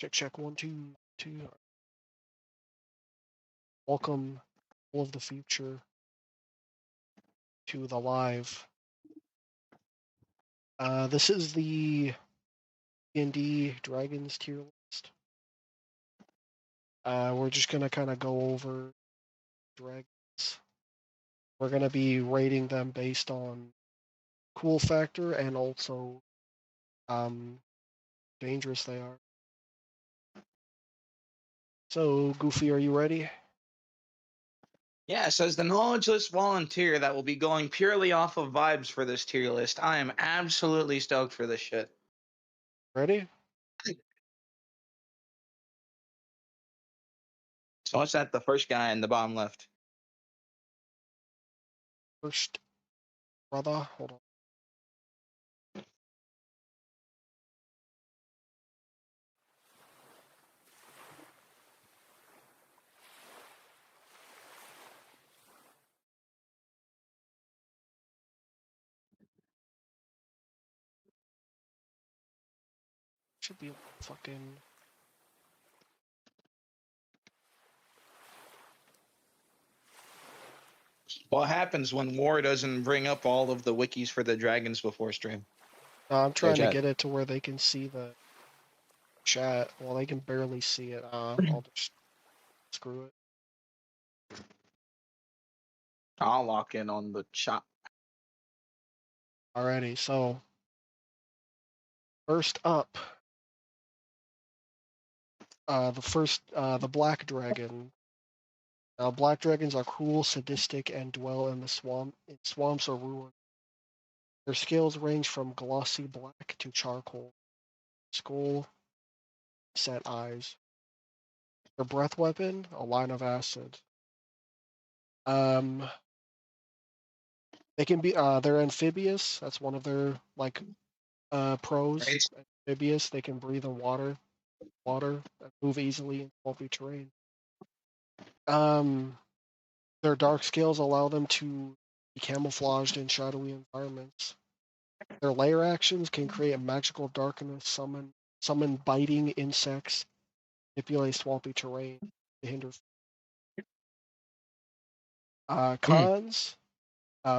Check, check, one, two, two. Welcome, all of the future, to the live. This is the D&D Dragons tier list. We're just gonna kind of go over dragons. We're gonna be rating them based on cool factor and also dangerous they are. So, Goofy, are you ready? Yeah, says the knowledgeless volunteer that will be going purely off of vibes for this tier list. I am absolutely stoked for this shit. Ready? So what's that? The first guy in the bottom left. First, brother, hold on. Should be fucking. What happens when War doesn't bring up all of the wikis for the dragons before stream? I'm Or trying to chat? get it to where they can see the chat. Well, they can barely see it. I'll just screw it. I'll lock in on the chat. Alrighty, so first up, the black dragon. Black dragons are cruel, sadistic, and dwell in swamps or ruins. Their scales range from glossy black to charcoal. Skull, set eyes. Their breath weapon, a line of acid. Um, they can be they're amphibious. That's one of their pros. Right? Amphibious. They can breathe in water, and move easily in swampy terrain. Their dark scales allow them to be camouflaged in shadowy environments. Their lair actions can create a magical darkness, summon biting insects, manipulate swampy terrain to hinder. Cons.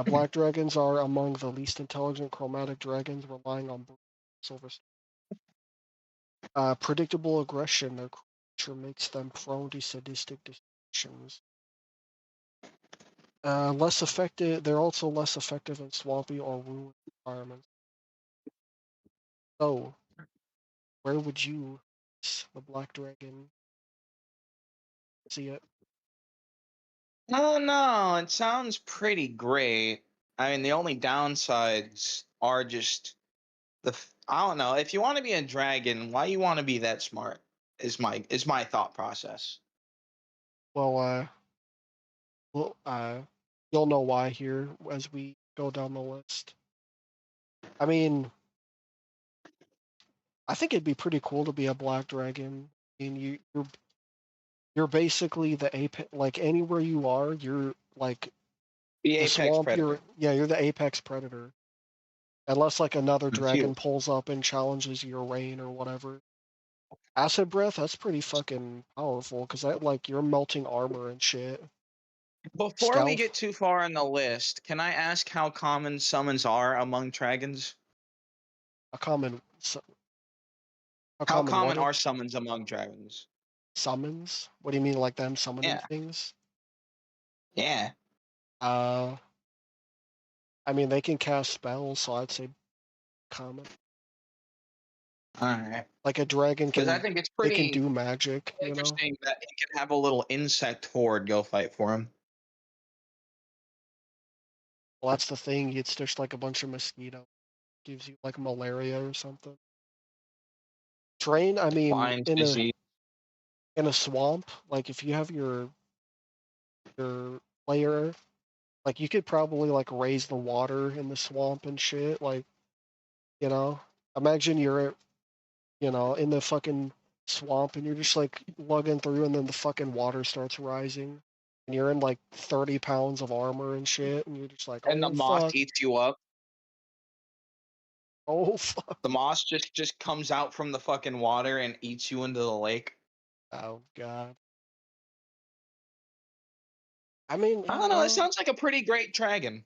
Black dragons are among the least intelligent chromatic dragons, relying on silver. Predictable aggression. Their creature makes them prone to sadistic decisions. Less effective. They're also less effective in swampy or ruined environments. So, where would you, the black dragon, see it? Oh no, it sounds pretty great. I mean, the only downsides are just I don't know. If you want to be a dragon, why you want to be that smart? Is my thought process. Well, well, you'll know why here as we go down the list. I mean, I think it'd be pretty cool to be a black dragon. I mean, you're basically the apex. Like anywhere you are, you're like The the apex swamp. predator. You're the apex predator. Unless like another dragon You. pulls up and challenges your reign or whatever. Acid breath, that's pretty fucking powerful because that like you're melting armor and shit. Before we Stealth, get too far on the list, can I ask how common summons are among dragons? a common, a How common common what? are summons among dragons? Summons? What do you mean, like them summoning Yeah. things? Yeah. Uh, I mean they can cast spells, so I'd say common. All right. Like a dragon Because I can, think it's they can pretty do magic, you know. interesting that he can have a little insect horde go fight for him. Well, that's the thing. It's just like a bunch of mosquito. Gives you like malaria or something. Train, I mean, Lyme in disease. a swamp, like if you have your layer, like you could probably like raise the water in the swamp and shit. Like, you know, imagine you're in the fucking swamp and you're just like lugging through and then the fucking water starts rising. And you're in like 30 pounds of armor and shit, and you're just like, And the oh moss fuck. eats you up. Oh fuck. The moss just comes out from the fucking water and eats you into the lake. Oh god. I mean, I yeah, don't know. It well, sounds like a pretty great dragon.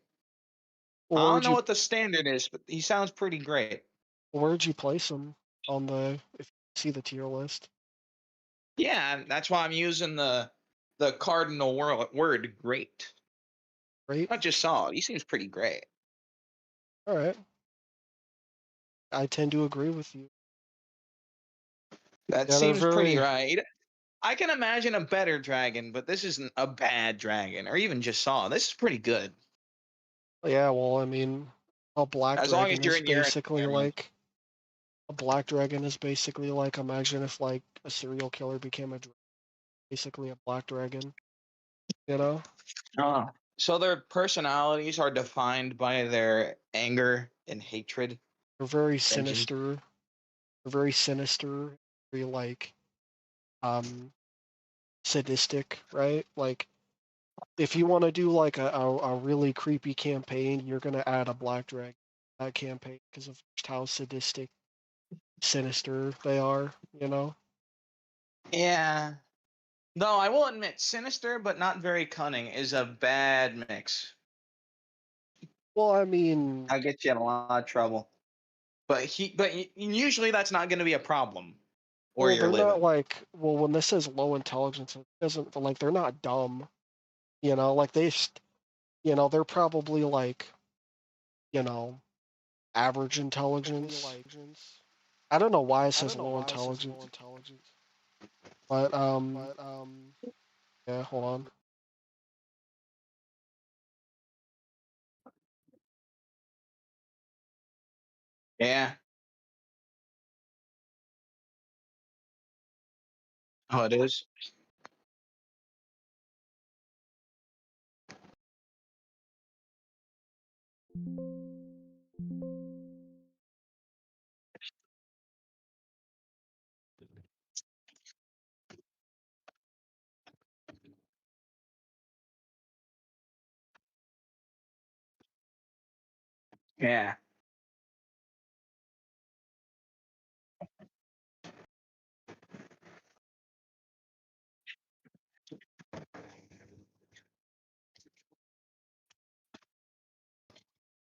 I don't where'd know you what the standard is, but he sounds pretty great. where'd you place him on the if you see the tier list? Yeah, that's why I'm using the cardinal word great. Great. I just saw it. He seems pretty great. All right. I tend to agree with you. That Yeah, they're seems pretty very right. I can imagine a better dragon, but this isn't a bad dragon, or even just saw. This is pretty good. yeah, well, I mean, a black As long as dragon you're is in your basically environment. like a black dragon is basically like imagine if like a serial killer became basically a black dragon, you know? Oh. So their personalities are defined by their anger and hatred, They're very vengeance. sinister. They're very sinister, very like um sadistic, right? Like if you want to do like a really creepy campaign, you're gonna add a black dragon to that campaign because of just how sadistic, sinister they are, you know? Yeah. Though I will admit, sinister but not very cunning is a bad mix. Well, I mean, I'll get you in a lot of trouble. Usually that's not going to be a problem where well, you're they're not living. like, well, when this says low intelligence, it doesn't, like, they're not dumb, you know? Like, they're probably like, you know, average intelligence. I don't know why it says low intelligence, but, yeah, hold on. Yeah. Oh, it is. Yeah.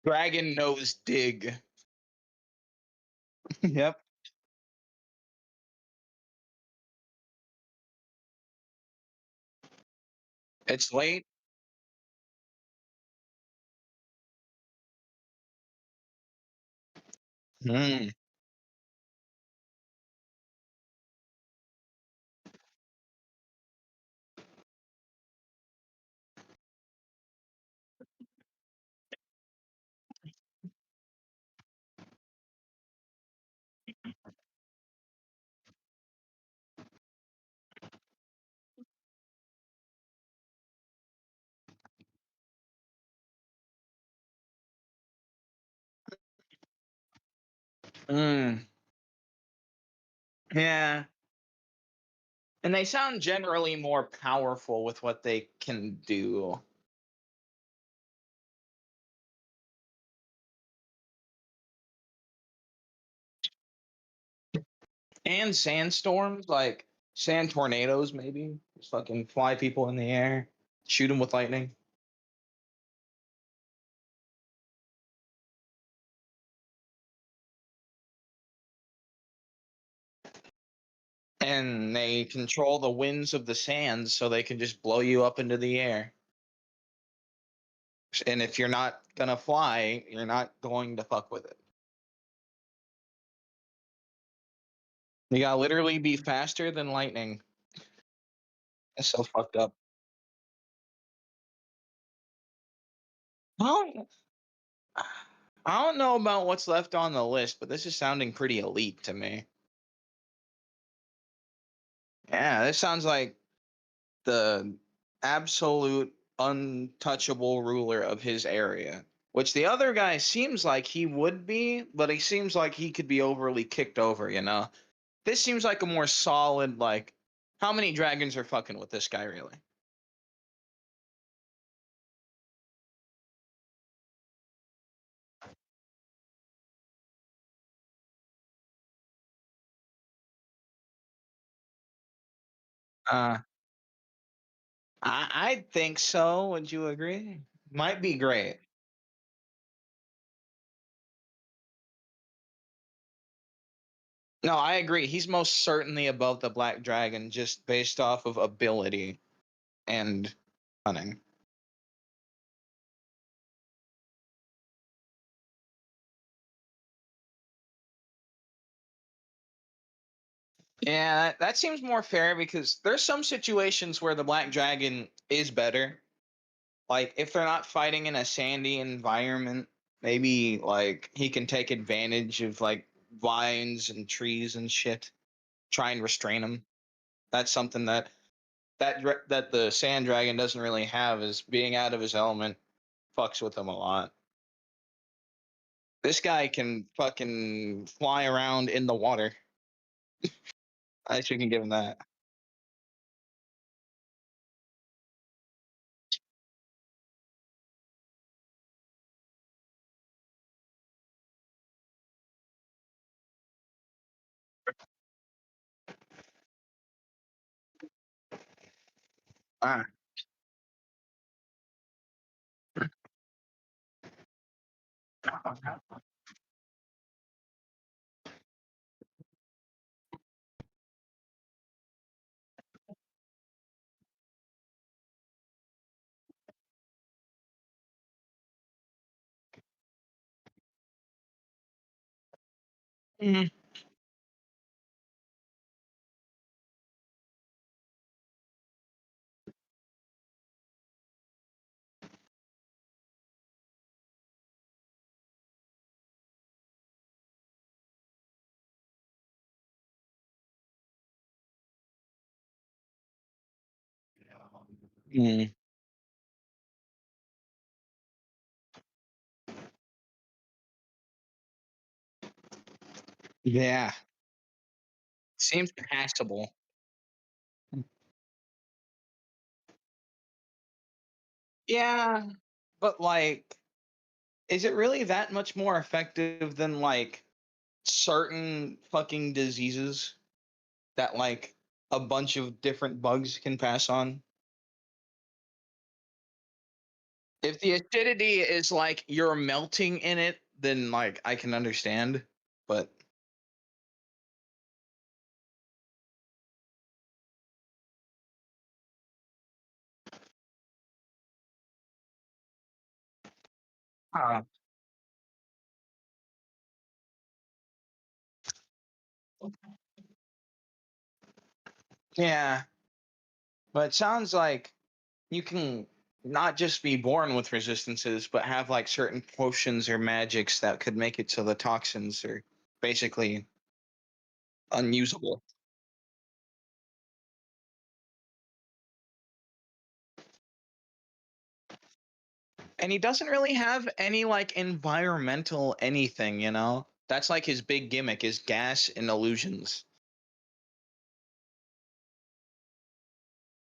Dragon nose dig. Yep. It's late. Mm. Mm. Yeah. And they sound generally more powerful with what they can do. And sandstorms, like sand tornadoes, maybe. Just fucking fly people in the air, shoot them with lightning. And they control the winds of the sands so they can just blow you up into the air. And if you're not gonna fly, you're not going to fuck with it. You gotta literally be faster than lightning. It's so fucked up. I don't, I don't know about what's left on the list, but this is sounding pretty elite to me. Yeah, this sounds like the absolute untouchable ruler of his area. Which the other guy seems like he would be, but he seems like he could be overly kicked over, you know? This seems like a more solid, like, how many dragons are fucking with this guy, really? Uh, I think so. Would you agree? Might be great. No, I agree. He's most certainly above the Black Dragon just based off of ability and cunning. Yeah, that seems more fair because there's some situations where the Black Dragon is better. Like if they're not fighting in a sandy environment, maybe like he can take advantage of like vines and trees and shit, try and restrain them. That's something that the sand dragon doesn't really have is being out of his element fucks with him a lot. This guy can fucking fly around in the water. I should can give him that. Ah. Mhm. Mm. Yeah, seems passable. Yeah, but like, is it really that much more effective than like certain fucking diseases that like a bunch of different bugs can pass on? If the acidity is like you're melting in it, then like I can understand. But uh, yeah, but it sounds like you can not just be born with resistances, but have like certain potions or magics that could make it so the toxins are basically unusable. And he doesn't really have any like environmental anything, you know? That's like his big gimmick is gas and illusions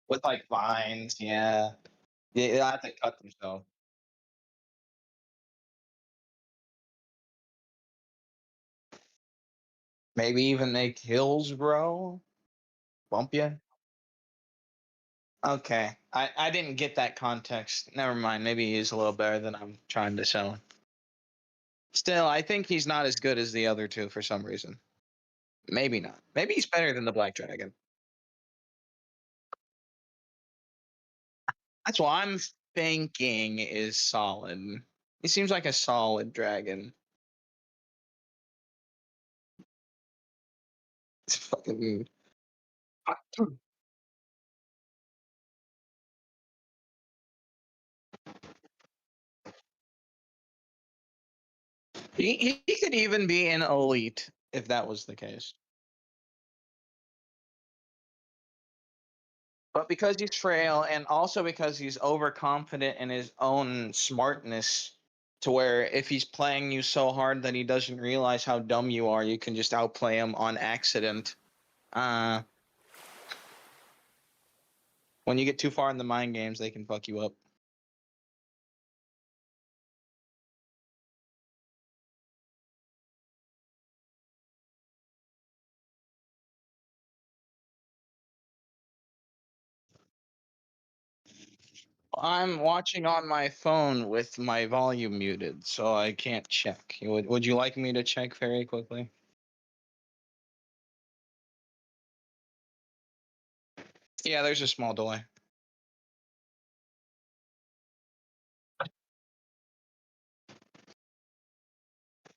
with like vines. Yeah, yeah, they have to cut themselves. Maybe even make hills grow, bump you. Okay, I didn't get that context. Never mind. Maybe he's a little better than I'm trying to show. Still, I think he's not as good as the other two for some reason. Maybe not. Maybe he's better than the Black Dragon. That's what I'm thinking is solid. He seems like a solid dragon. It's fucking. He could even be an elite if that was the case. But because he's frail and also because he's overconfident in his own smartness, to where if he's playing you so hard that he doesn't realize how dumb you are, you can just outplay him on accident. Uh, when you get too far in the mind games, they can fuck you up. I'm watching on my phone with my volume muted, so I can't check. Would you like me to check very quickly? Yeah, there's a small delay.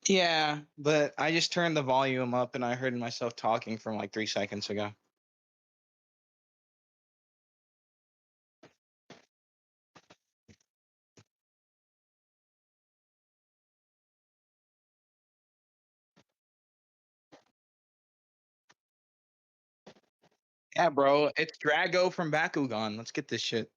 Yeah, but I just turned the volume up and I heard myself talking from like 3 seconds ago. Yeah, bro, it's Drago from Bakugan. Let's get this shit.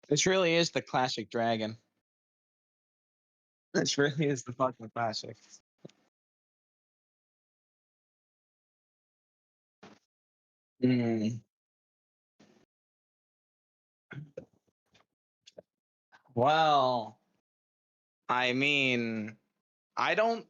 This really is the classic dragon. This really is the fucking classic. Mm. Well, I mean, I don't.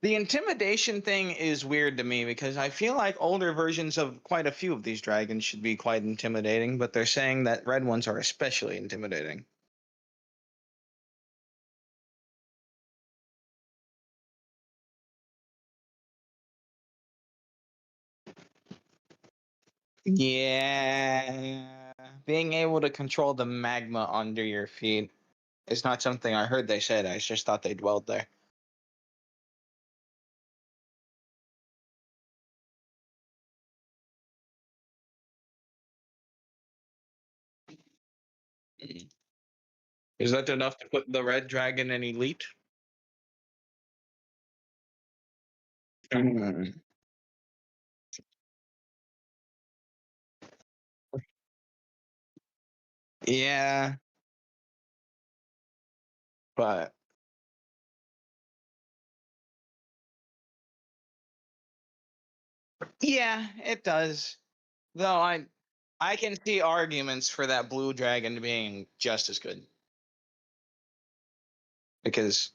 The intimidation thing is weird to me because I feel like older versions of quite a few of these dragons should be quite intimidating, but they're saying that red ones are especially intimidating. Yeah. Being able to control the magma under your feet is not something I heard they said. I just thought they dwelled there. Mm. Is that enough to put the red dragon in elite? Mm. Yeah, but yeah, it does. Though I can see arguments for that blue dragon being just as good because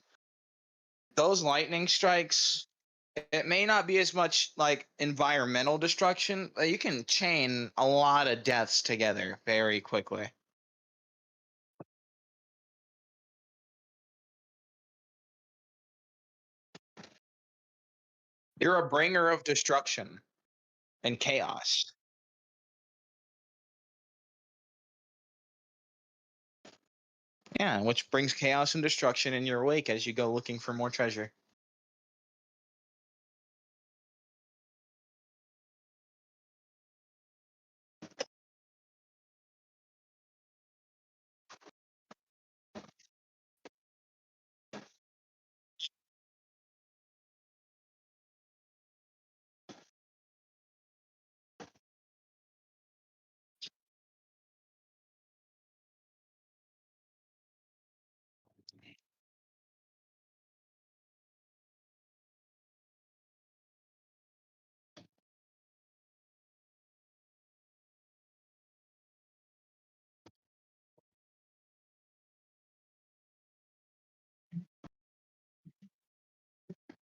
those lightning strikes, it may not be as much like environmental destruction, but you can chain a lot of deaths together very quickly. You're a bringer of destruction and chaos. Yeah, which brings chaos and destruction in your wake as you go looking for more treasure.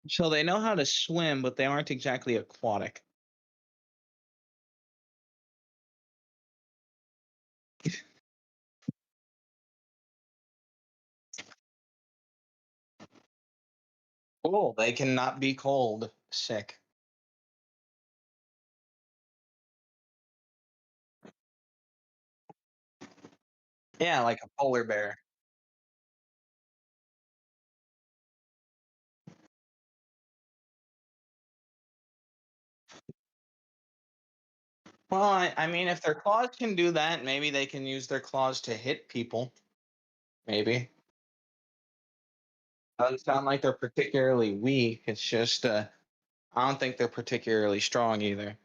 So they know how to swim, but they aren't exactly aquatic. Cool. They cannot be cold. Sick. Yeah, like a polar bear. Well, I mean, if their claws can do that, maybe they can use their claws to hit people. Maybe. Doesn't sound like they're particularly weak. It's just, I don't think they're particularly strong either.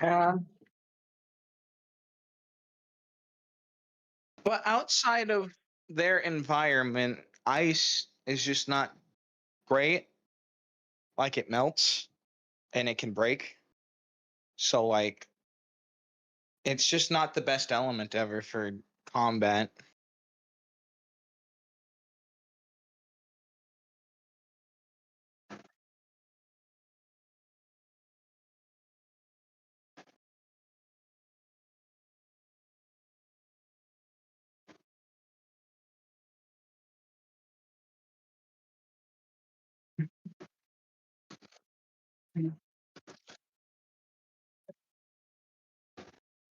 Yeah. But outside of their environment, ice is just not great. Like it melts and it can break. So like it's just not the best element ever for combat.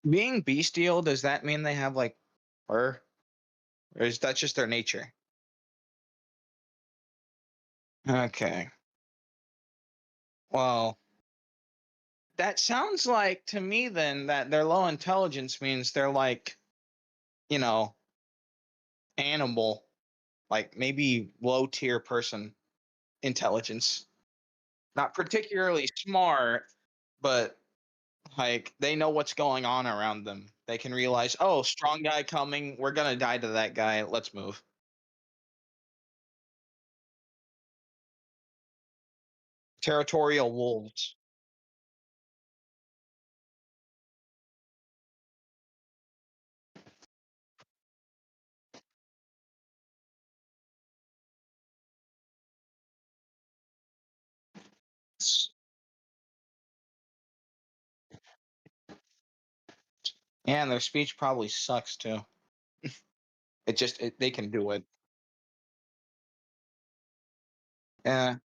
Being bestial, does that mean they have like fur? Or is that just their nature? Okay. Well, that sounds like to me then that their low intelligence means they're like, you know, animal, like maybe low tier person intelligence. Not particularly smart, but like they know what's going on around them. They can realize, oh, strong guy coming. We're gonna die to that guy. Let's move. Territorial wolves. And their speech probably sucks too. They can do it. Yeah.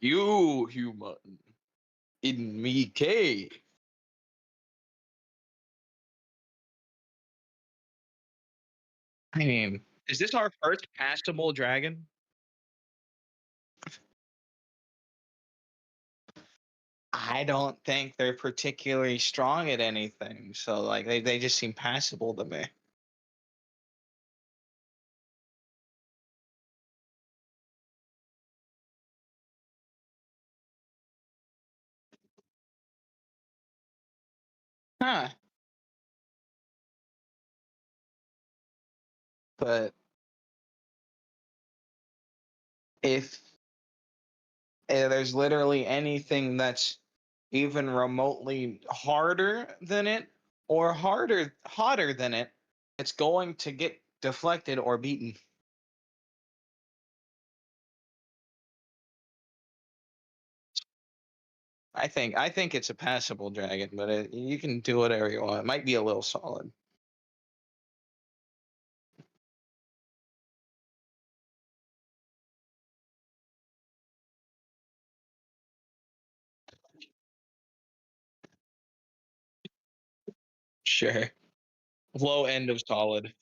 You human in me cave. I mean, is this our first passable dragon? I don't think they're particularly strong at anything. So like they just seem passable to me. Huh. But if there's literally anything that's even remotely harder than it or hotter than it, it's going to get deflected or beaten. I think it's a passable dragon, but you can do whatever you want. It might be a little solid. Sure. Low end of solid.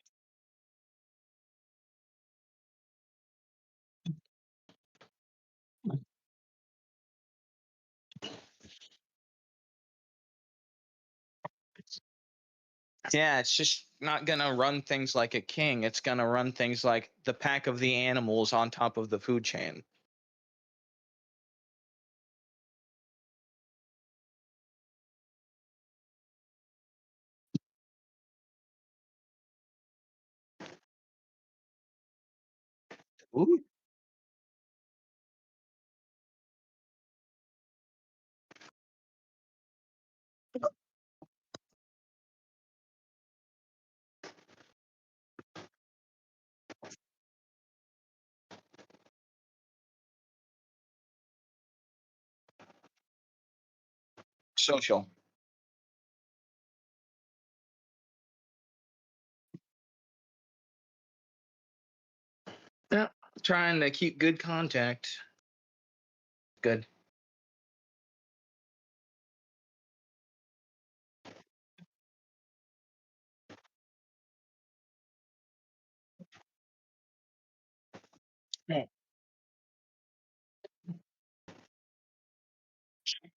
Yeah, it's just not gonna run things like a king. It's gonna run things like the pack of the animals on top of the food chain. Ooh. Social. Yeah, trying to keep good contact. Good.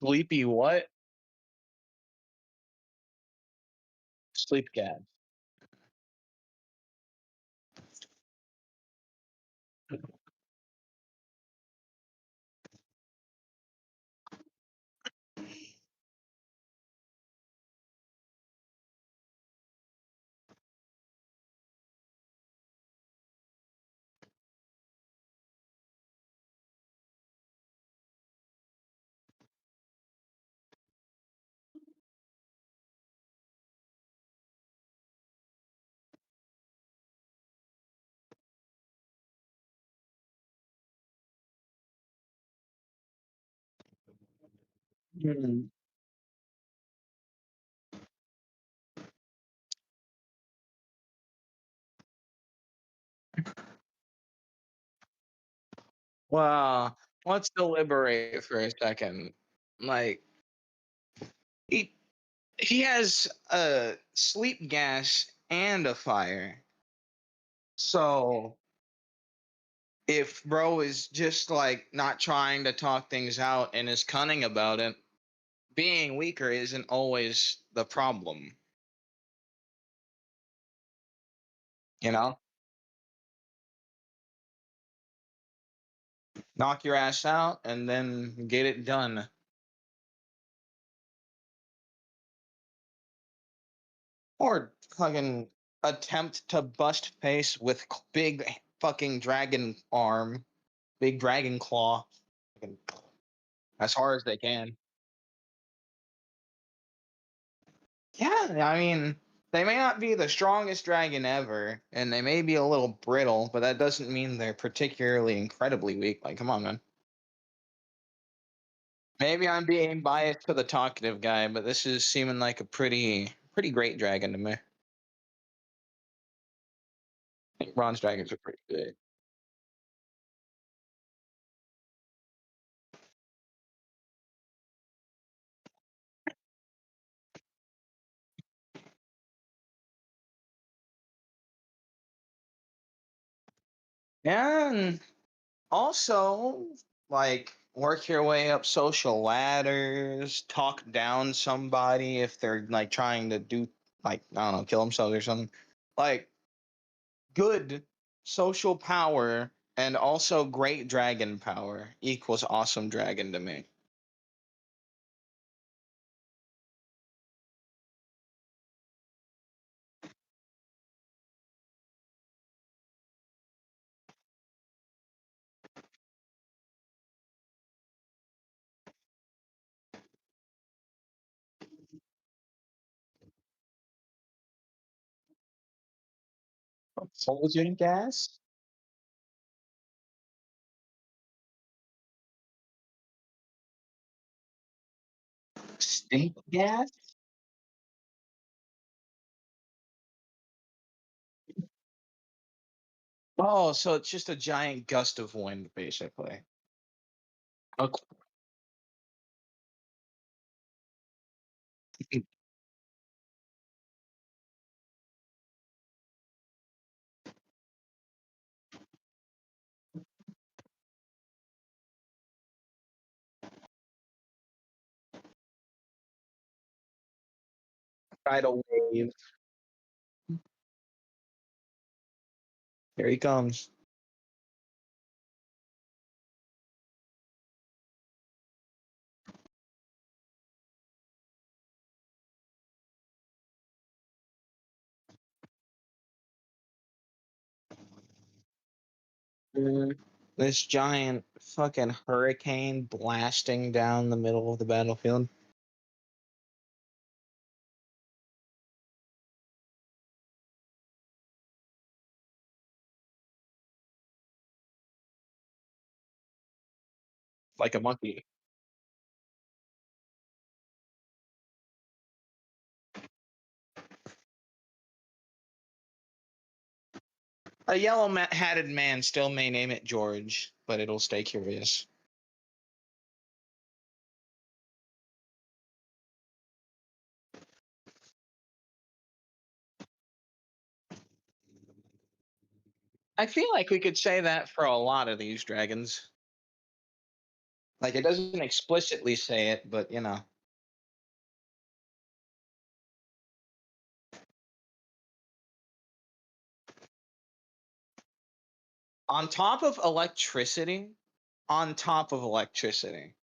Sleepy what? Sleep gas. Hmm. Well, let's deliberate for a second. Like he he has a sleep gas and a fire. So if bro is just like not trying to talk things out and is cunning about it, being weaker isn't always the problem. You know, knock your ass out and then get it done, or fucking attempt to bust face with big fucking dragon arm, big dragon claw, fucking as hard as they can. Yeah, I mean, they may not be the strongest dragon ever, and they may be a little brittle, but that doesn't mean they're particularly incredibly weak. Like, come on, man. Maybe I'm being biased to the talkative guy, but this is seeming like a pretty great dragon to me. I think bronze dragons are pretty good. And also, like, work your way up social ladders, talk down somebody if they're like trying to do, like, I don't know, kill themselves or something. Like, good social power and also great dragon power equals awesome dragon to me. Soldier gas? Stink gas? Oh, so it's just a giant gust of wind, basically. Okay. Tidal wave. Here he comes. Mm. This giant fucking hurricane blasting down the middle of the battlefield. Like a monkey. A yellow hatted man still may name it George, but it'll stay curious. I feel like we could say that for a lot of these dragons. Like it doesn't explicitly say it, but you know. On top of electricity, on top of electricity.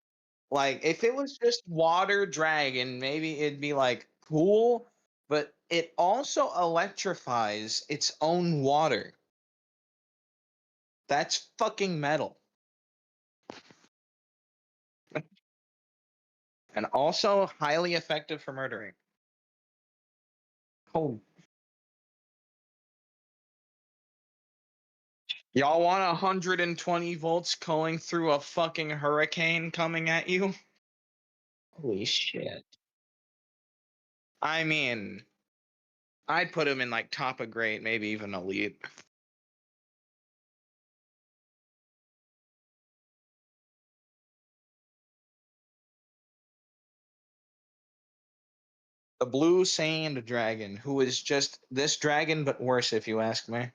Like if it was just water dragon, maybe it'd be like cool, but it also electrifies its own water. That's fucking metal. And also highly effective for murdering. Oh, y'all want 120 volts going through a fucking hurricane coming at you? Holy shit. I mean, I'd put him in like top of great, maybe even elite. The blue sand dragon, who is just this dragon but worse, if you ask me.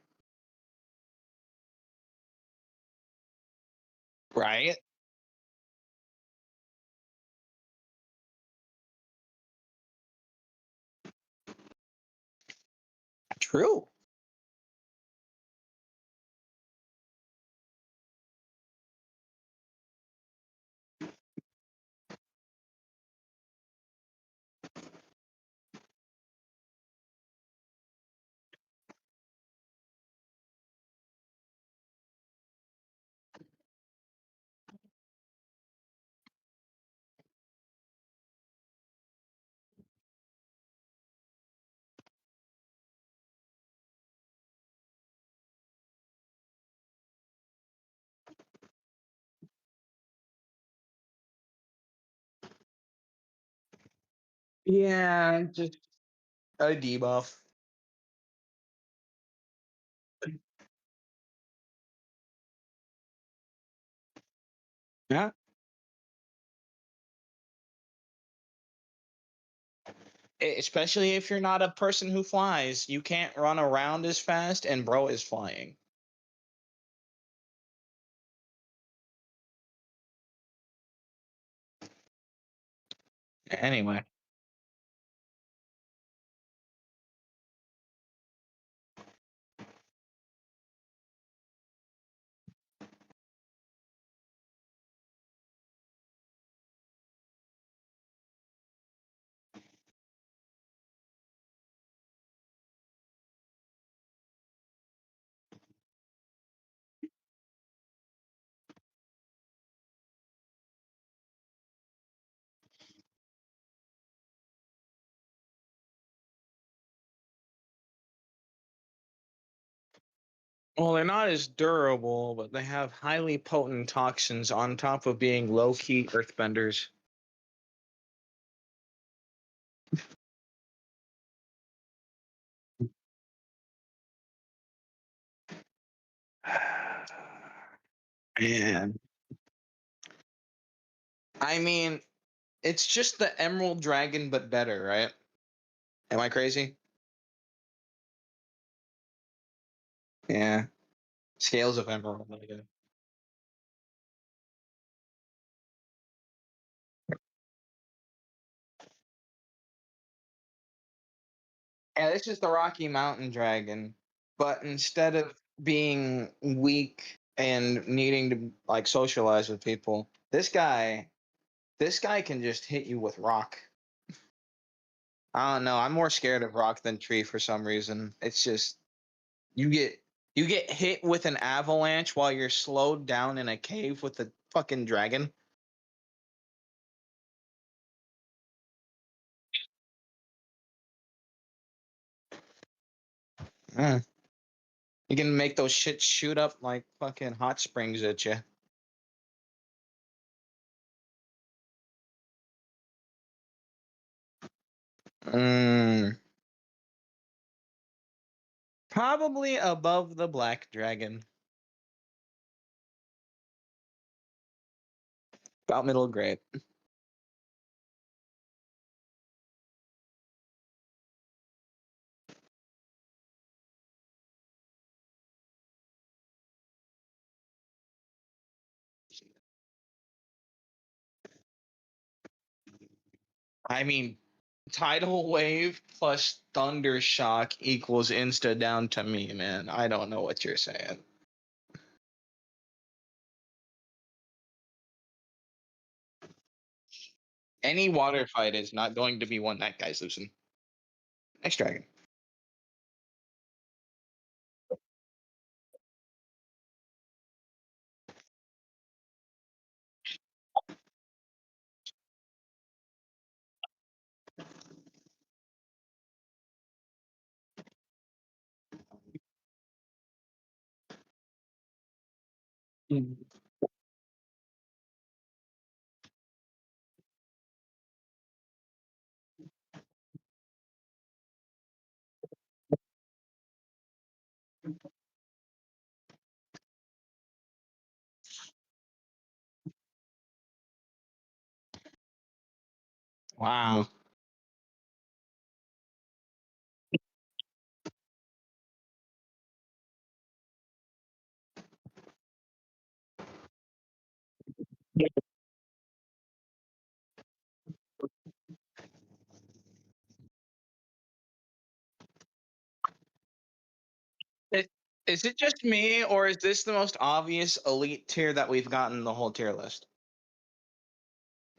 Right? True. Yeah, just a debuff. Yeah. Especially if you're not a person who flies, you can't run around as fast, and bro is flying. Anyway. Well, they're not as durable, but they have highly potent toxins on top of being low key earthbenders. Man. I mean, it's just the Emerald Dragon, but better, right? Am I crazy? Yeah. Scales of Emerald. Yeah, this is the Rocky Mountain Dragon, but instead of being weak and needing to like socialize with people, this guy can just hit you with rock. I don't know. I'm more scared of rock than tree for some reason. It's just you get you get hit with an avalanche while you're slowed down in a cave with a fucking dragon. Mm. You can make those shit shoot up like fucking hot springs at you. Mm. Probably above the black dragon. About middle grade. I mean, tidal wave plus thunder shock equals insta down to me, man. I don't know what you're saying. Any water fight is not going to be one that guy's losing. Next dragon. Wow. It, is it just me, or is this the most obvious elite tier that we've gotten the whole tier list?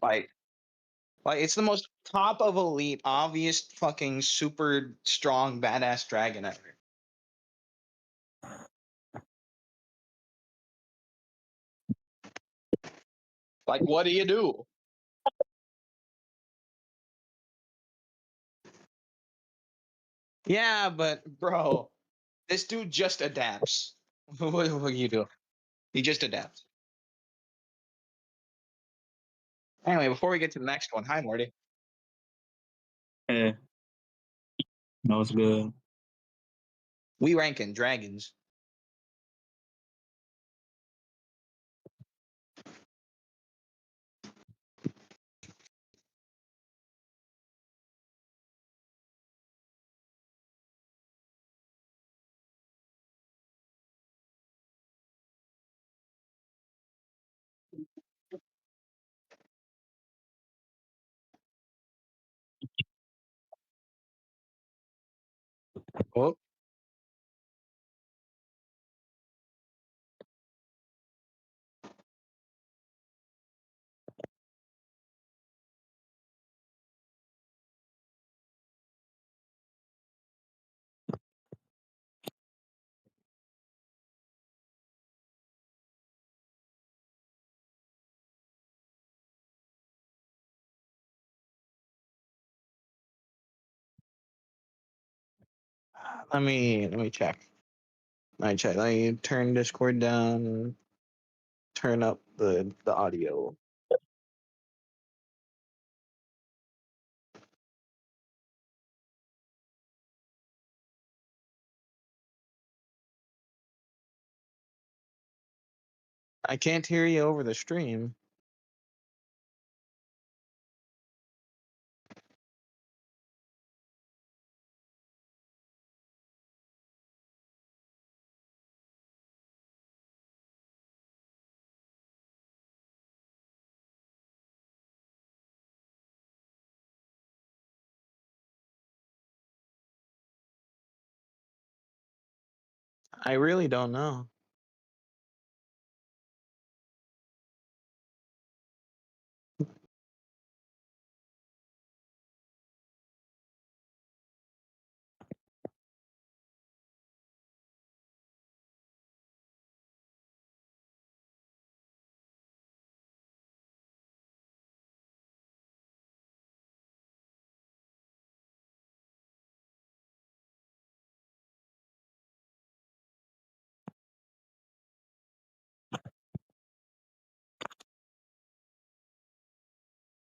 Like, like it's the most top of elite, obvious, fucking super strong, badass dragon ever. Like, what do you do? Yeah, but bro, this dude just adapts. What do you do? He just adapts. Anyway, before we get to the next one, hi Morty. Yeah, that was good. We ranking dragons. Oh, let me check. Let me check. Let me turn Discord down. Turn up the audio. I can't hear you over the stream. I really don't know.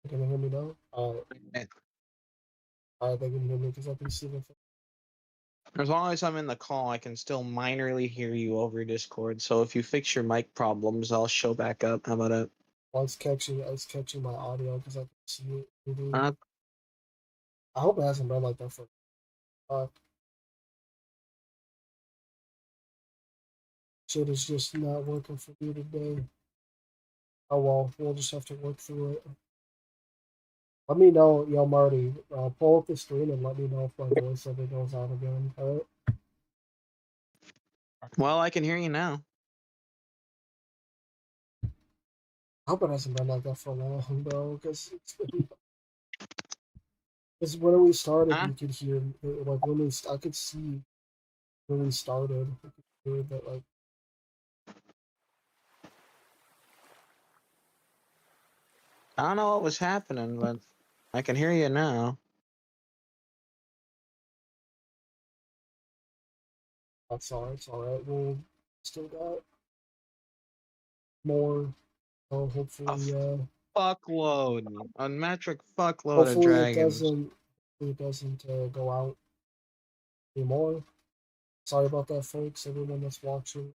Can you hear me now? They can hear me because I can see them. As long as I'm in the call, I can still minorly hear you over Discord. So if you fix your mic problems, I'll show back up. How about it? Well, it's catching my audio because I can see it. Uh, I hope it hasn't been like that for. Uh, Shit is just not working for me today. Oh well, we'll just have to work through it. Let me know, yo, Marty. Pull up the screen and let me know if my voice ever goes out again. All right. Well, I can hear you now. I hope it hasn't been like that for long, bro. Because when we started, Huh? you could hear like when we I could see when we started. I could hear that like I don't know what was happening, but I can hear you now. that's all right. It's all right. We'll still got more. So A fuckload, a metric fuckload of hopefully dragons. it doesn't go out anymore. Sorry about that, folks. Everyone that's watching.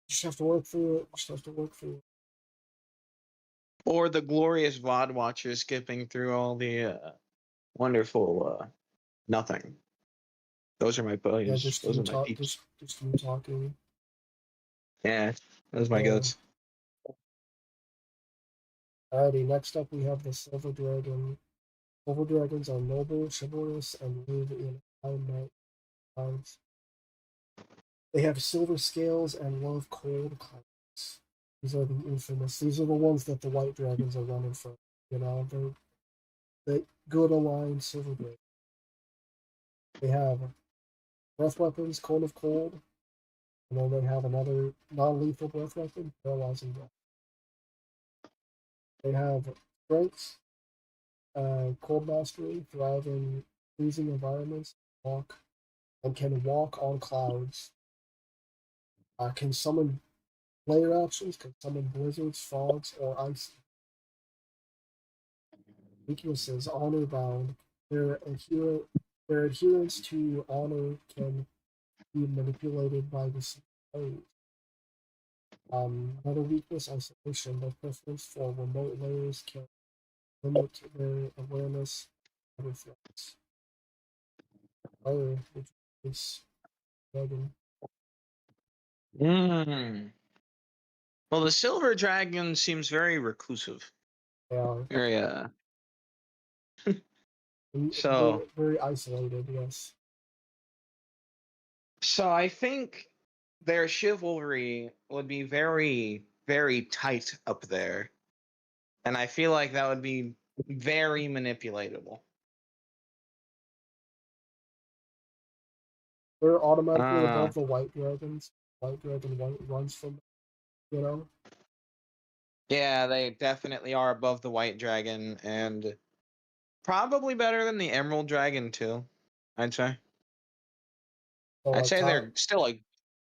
Just have to work through it. Just have to work through it. Or the glorious VOD watchers skipping through all the wonderful nothing. Those are my Yeah, buddies. just Those you are my talk. peeps. Just you talking. Yeah, those are my Yeah. goats. Alrighty. Next up, we have the silver dragon. Silver dragons are noble, chivalrous, and live in high mountains. They have silver scales and love cold climates. These are the infamous. These are the ones that the white dragons are running from. You know, they're the good aligned silver dragons. They have breath weapons, cone of cold, and then they have another non-lethal breath weapon, paralyzing breath. They have strength, cold mastery, thrive in freezing environments, walk, and can walk on clouds. Can summon player actions, can summon blizzards, fogs, or ice. Weaknesses: honor bound. Their adherence to honor can be manipulated by the players. Another weakness: isolation. Their preference for remote layers can limit their awareness of other threats. Fire, which is dragon. Mm. Well, the silver dragon seems very reclusive. They are Very so very isolated. Yes, so I think their chivalry would be very, very tight up there. And I feel like that would be very manipulatable. they're automatically Uh above the white dragons. White dragon runs from you know. yeah, they definitely are above the white dragon and probably better than the emerald dragon too. I'd say. So I'd like say top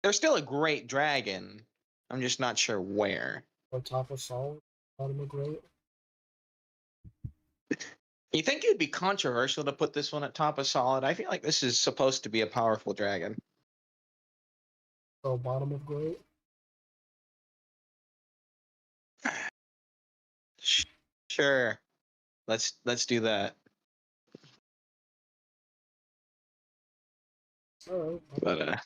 they're still a great dragon. I'm just not sure where. or top of solid, bottom of great. You think it'd be controversial to put this one at top of solid? I feel like this is supposed to be a powerful dragon. So bottom of great. Sure. Let's do that. All right, But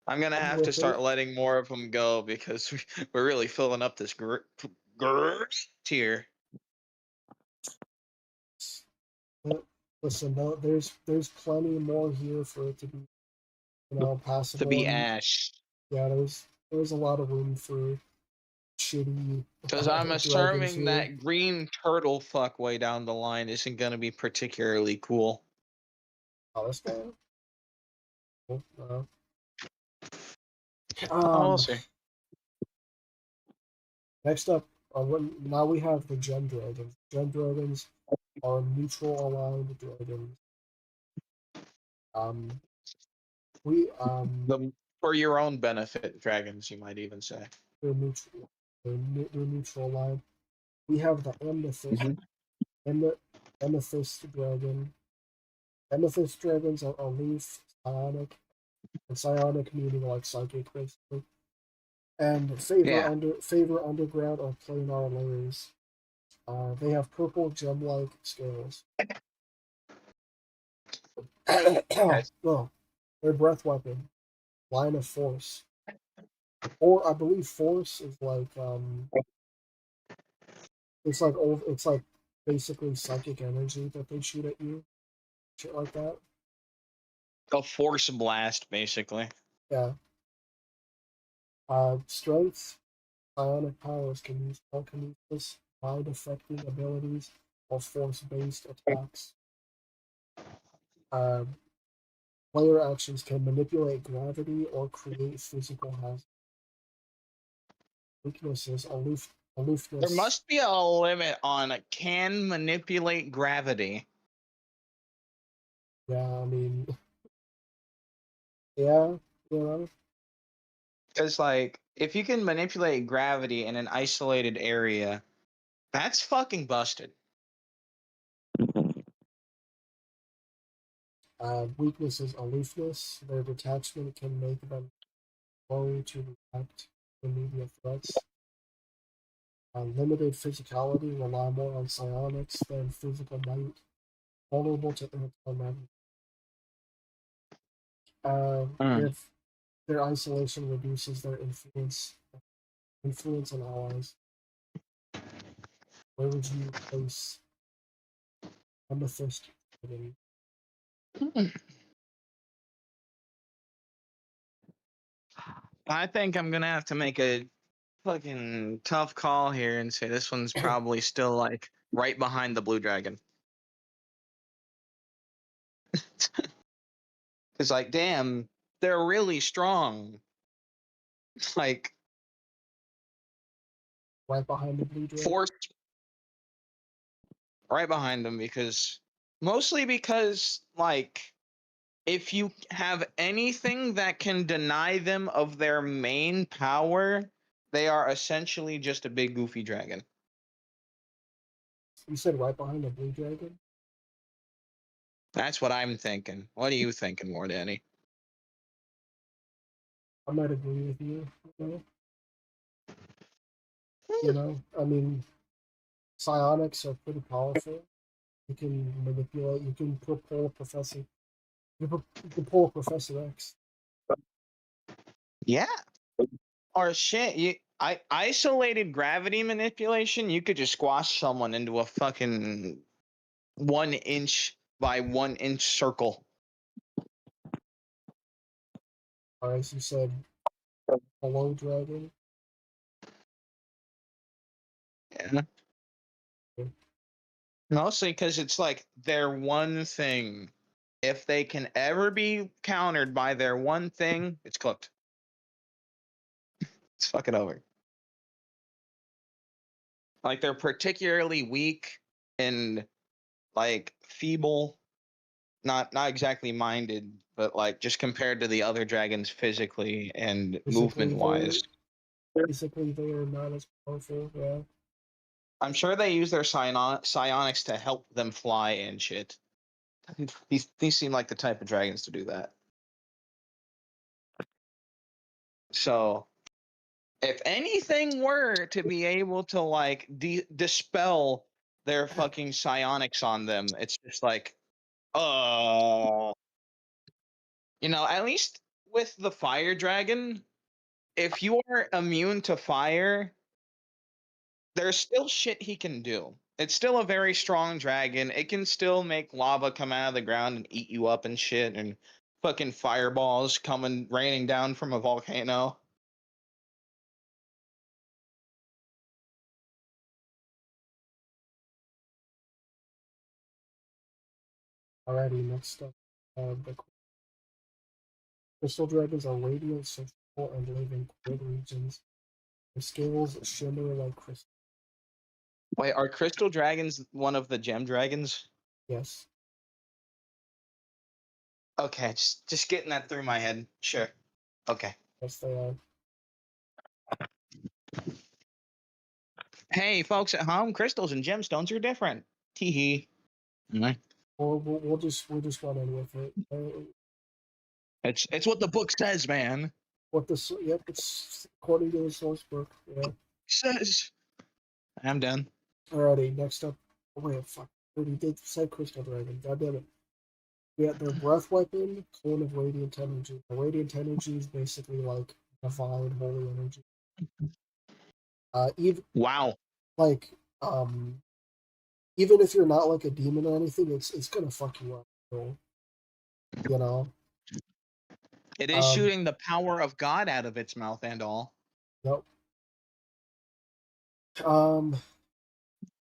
I'm gonna I'm have to with it. start letting more of them go because we're really filling up this tier. But listen, no, there's plenty more here for it to be, To passable. be And Ash. yeah, there's a lot of room for shitty Because I'm dragons assuming here. that green turtle fuck way down the line isn't gonna be particularly cool. Oh, this guy. Cool. Oh, we'll see. Next up, now we have the gem dragons. Gem dragons are neutral aligned dragons. Um, we The for your own benefit, dragons, you might even say. they're neutral. They're neutral aligned. We have the Mhm. amethyst dragon. Amethyst dragons are aloof, psionic, and psionic meaning like psychic, basically. And Yeah. favor underground or planar layers. They have purple gem-like scales. Yes. Oh, their breath weapon, line of force, or I believe force is like it's like basically psychic energy that they shoot at you, shit like that. A force blast, basically. Yeah. Strength, psionic powers can use telekinesis, mind affecting abilities, or force based attacks. Uh, Player actions can manipulate gravity or create physical hazards. Weaknesses, There aloofness. must be a limit on can manipulate gravity. Yeah, I mean, yeah, you know, Because, like, if you can manipulate gravity in an isolated area, that's fucking busted. Weaknesses, aloofness. Their detachment can make them slow to react to immediate threats. Limited physicality, rely more on psionics than physical might. Vulnerable to anti-magnetism. Mm. If their isolation reduces their influence on allies. Where would you place Amethyst? I think I'm gonna have to make a fucking tough call here and say this one's probably still like right behind the blue dragon. Cause like, damn, they're really strong. Like Right behind the blue dragon. force right behind them because mostly because like if you have anything that can deny them of their main power, they are essentially just a big goofy dragon. You said right behind the blue dragon? That's what I'm thinking. What are you thinking more, Danny? I might agree with you. You know, I mean, psionics are pretty powerful. You can manipulate. You can pull a professor. You can pull a Professor X. Yeah. Or shit, isolated gravity manipulation, you could just squash someone into a fucking 1 inch by 1 inch circle. Or as you said, below dragon. Yeah. Mostly because it's like their one thing. If they can ever be countered by their one thing, it's cooked. It's fucking over. Like they're particularly weak and like feeble, not exactly minded, but like just compared to the other dragons physically and Physically, movement wise. they are not as powerful. Yeah. I'm sure they use their psionics to help them fly and shit. These seem like the type of dragons to do that. So, if anything were to be able to like dispel their fucking psionics on them, it's just like, uh, at least with the fire dragon, if you are immune to fire, there's still shit he can do. It's still a very strong dragon. It can still make lava come out of the ground and eat you up and shit, and fucking fireballs coming raining down from a volcano. Alrighty, next up, the crystal dragons are radiant, sensual, and live in cold regions. Their scales shimmer like crystal. Wait, are crystal dragons one of the gem dragons? Yes. Okay, just getting that through my head. Sure. Okay. Yes, they are. Hey, folks at home, crystals and gemstones are different. Tee hee. We'll just run in with it. It's what the book says, man. Yep, it's according to the source book. Yeah. Says. I'm done. Alrighty, next up. Oh, wait, fuck. I already did say crystal dragon. God damn it. We got their breath weapon, cone of radiant energy. The radiant energy is basically like divine holy energy. Even Wow. like Even if you're not like a demon or anything, it's gonna fuck you up. So, you know. It is shooting the power of God out of its mouth and all. Yep.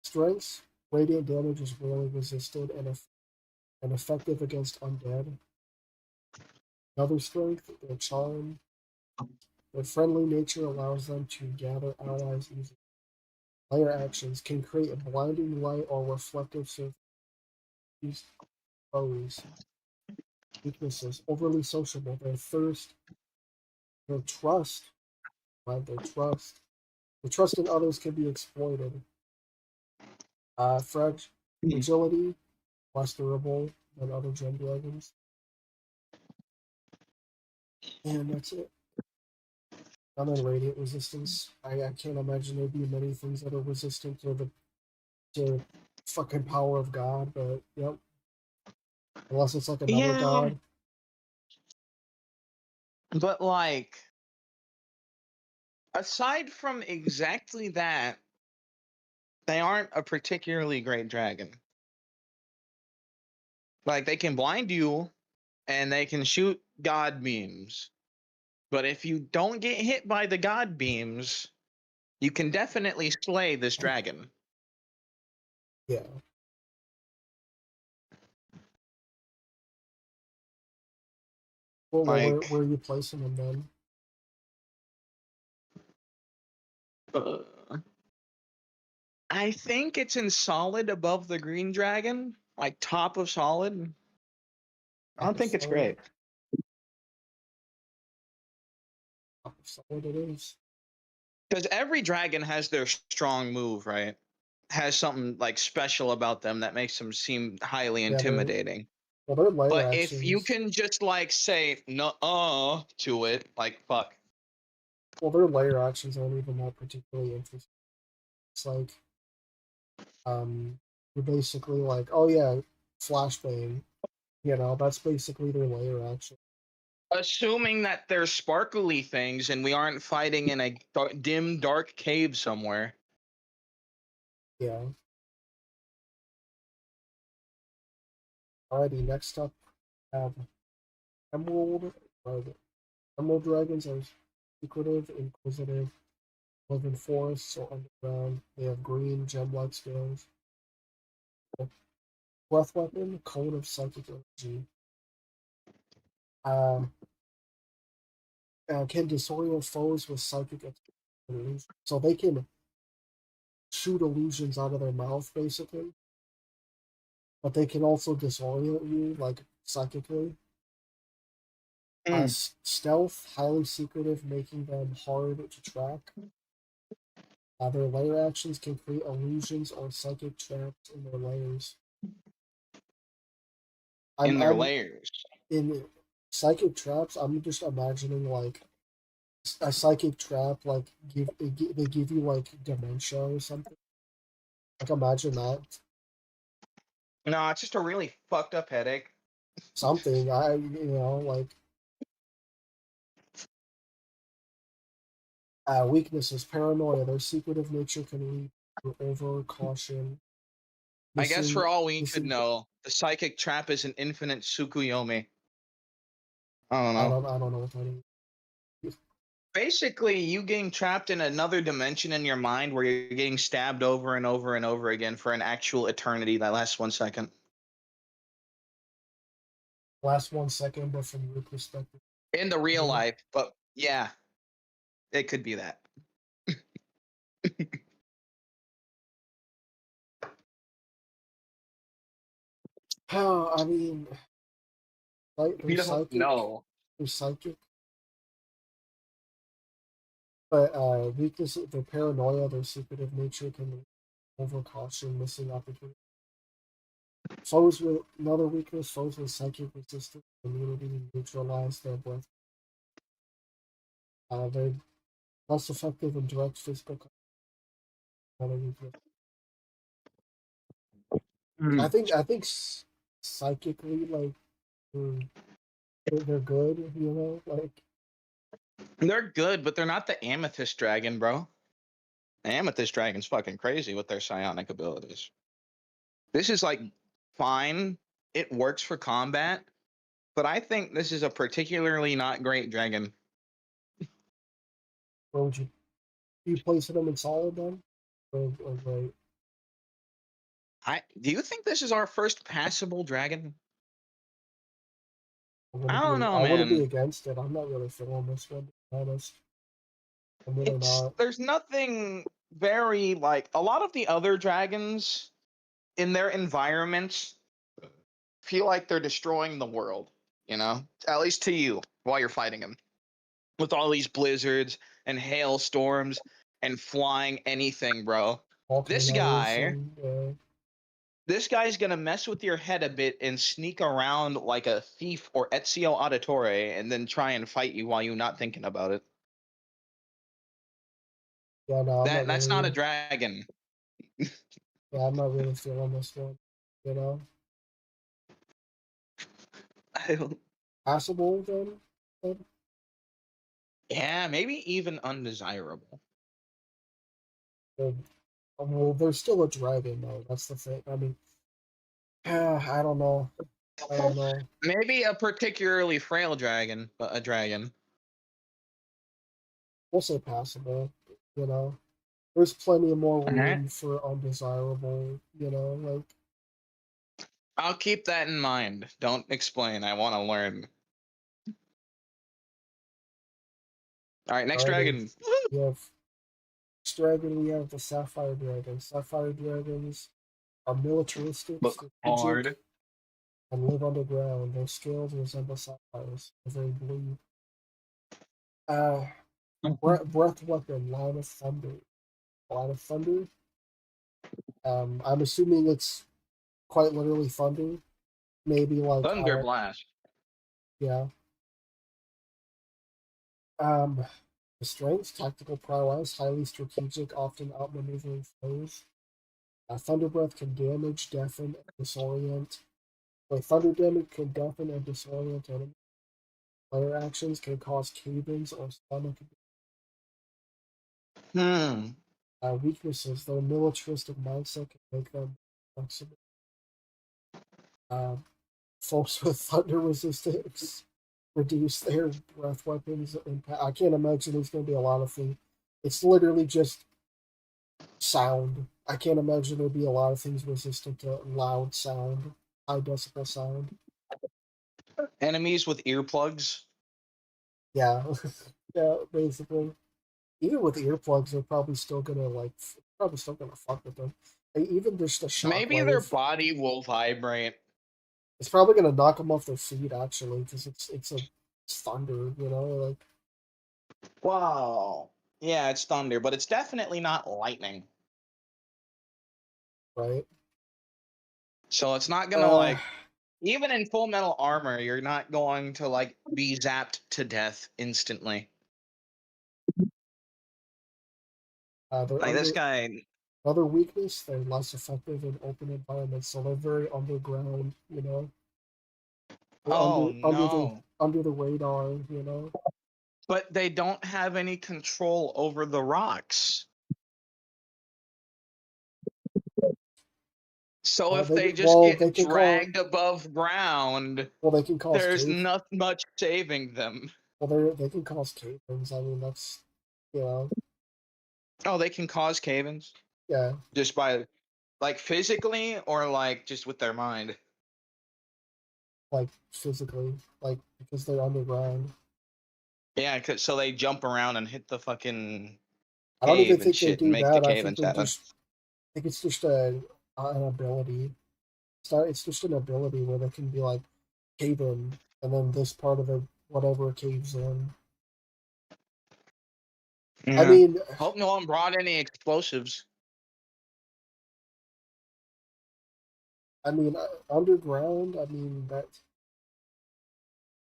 Strengths. Radiant damage is rarely resisted and effective against undead. Another strength, their charm. Their friendly nature allows them to gather allies easily. Player actions can create a blinding light or reflective surface foes. Weaknesses, overly sociable. Their thirst, their trust, right? Their trust. The trust in others can be exploited. Fragility, less durable than other gem dragons. And that's it. And then radiant resistance. I can't imagine there'd be many things that are resistant to fucking power of God, but yep. Unless it's like another Yeah, god. but like, aside from exactly that, they aren't a particularly great dragon. Like, they can blind you and they can shoot god beams. But if you don't get hit by the god beams, you can definitely slay this dragon. Yeah. Well, Like, where are you placing them then? I think it's in solid above the green dragon, like top of solid. I don't think it's Solid. great. Solid it is. Because every dragon has their strong move, right? Has something like special about them that makes them seem highly Yeah, intimidating. they're layer But if you actions. can just like say no to it, like fuck. Well, their layer actions aren't even that particularly interesting. It's like, you're basically like, oh yeah, flashbang. You know, that's basically their layer action. Assuming that they're sparkly things and we aren't fighting in a dim, dark cave somewhere. Yeah. Alrighty, next up, we have Emerald Dragon. Emerald dragons are secretive, inquisitive, live in forests or underground. They have green gem-like scales. Breath weapon, cone of psychic energy. Uh, can disorient foes with psychic illusions. So they can shoot illusions out of their mouth, basically. But they can also disorient you, like psychically. Mm. Stealth, highly secretive, making them hard to track. Their layer actions can create illusions or psychic traps in their layers. In their I'm layers. in psychic traps. I'm just imagining like a psychic trap, like they give you like dementia or something. Like imagine that No, it's just a really fucked up headache. something. Like weaknesses, paranoia. Their secretive nature can lead to over caution. I guess Missing, for all we could missing. know, the psychic trap is an infinite Tsukuyomi. I don't I know. don't. I don't know what that is. Basically, you getting trapped in another dimension in your mind where you're getting stabbed over and over and over again for an actual eternity that lasts 1 second. Last 1 second, but from your perspective. In the real life, but yeah, it could be that. How? I mean, like We they're don't psychic. know. They're psychic. But weakness, their paranoia, their secretive nature can over caution, missing opportunity. Foes with another weakness, foes with psychic resistance, immunity neutralize their breath. They're less effective in direct physical contact. Another weakness. I think psychically, like they're good. You know, like They're good, but they're not the amethyst dragon, bro. Amethyst Dragon's fucking crazy with their psionic abilities. This is like fine. It works for combat, but I think this is a particularly not great dragon. Where would you place them in solid then? Or right? Do you think this is our first passable dragon? I don't know, I wouldn't be man. against it. I'm not really feeling this one, to be honest. I'm really not. There's nothing very like a lot of the other dragons in their environments feel like they're destroying the world, you know? At least to you while you're fighting them. With all these blizzards and hailstorms and flying anything, bro. This Volcanoes guy, and this guy's gonna mess with your head a bit and sneak around like a thief or Ezio Auditore and then try and fight you while you're not thinking about it. yeah, no, I'm not That's not a really. dragon. Yeah, I'm not really feeling this one. You know, I don't, passable then. yeah, maybe even undesirable. Well, there's still a dragon though. That's the thing. I mean, I don't know. I don't know. Maybe a particularly frail dragon, but a dragon. We'll say passable. You know, there's plenty of more Alright. room for undesirable. You know, like I'll keep that in mind. Don't explain. I want to learn. All right, next alrighty. dragon. We have this dragon. We have the sapphire dragon. Sapphire dragons are militaristic, Look strategic, hard. and live underground. Their scales resemble sapphires. They're very blue. Breath weapon, line of thunder. Line of thunder. I'm assuming it's quite literally thunder. Maybe like Thunder blast. yeah. The strength, tactical prowess, highly strategic, often outmaneuvering foes. Thunder breath can damage, deafen, and disorient. Thunder damage can deafen and disorient enemies. Player actions can cause cave-ins or stomach. Weaknesses, their militaristic mindset can make them flexible. Folks with thunder resistance reduce their breath weapons impact. I can't imagine there's going to be a lot of things. It's literally just sound. I can't imagine there'd be a lot of things resistant to loud sound, high decibel sound. Enemies with earplugs. Yeah, yeah, basically. Even with earplugs, they're probably still gonna fuck with them. Even just a shockwave. Maybe their body will vibrate. It's probably gonna knock them off their feet actually, because it's thunder, you know, like. Wow. Yeah, it's thunder, but it's definitely not lightning. Right. So it's not gonna like. Even in full metal armor, you're not going to like be zapped to death instantly. Like this guy. Another weakness, they're less effective in open environments, so they're very underground, you know. Under the radar, you know. But they don't have any control over the rocks. So if they just get dragged above ground, they can cause there's not much saving them. Well, they can cause cave-ins. I mean, that's, you know. Oh, they can cause cave-ins? Yeah. Just by, like, physically or, like, just with their mind? Like, physically. Like, because they're underground. Yeah, so they jump around and hit the fucking I don't even think they do that. I think it's just an ability. It's just an ability where they can be, like, cave in, and then this part of it, whatever caves in. Yeah. I mean, hope no one brought any explosives. I mean, underground. I mean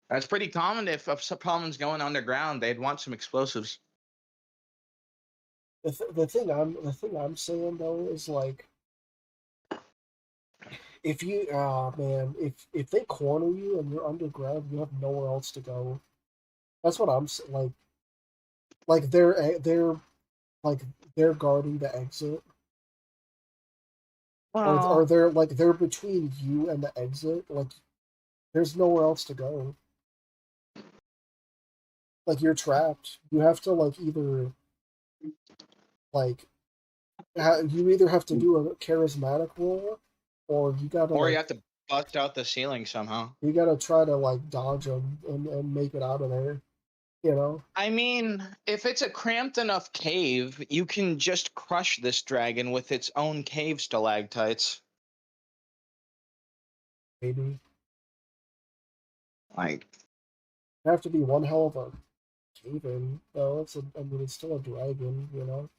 that's pretty common. If someone's going underground, they'd want some explosives. The thing I'm saying though is like, if you if they corner you and you're underground, you have nowhere else to go. That's what I'm like. Like they're like they're guarding the exit, or Well, they're between you and the exit. Like there's nowhere else to go. Like you're trapped. You have to like either like you either have to do a charismatic roll, or you gotta or you like have to bust out the ceiling somehow. you gotta try to like dodge them and make it out of there. You know, I mean, if it's a cramped enough cave, you can just crush this dragon with its own cave stalactites. maybe Like, it have to be one hell of a cave in though. I mean, it's still a dragon. You know,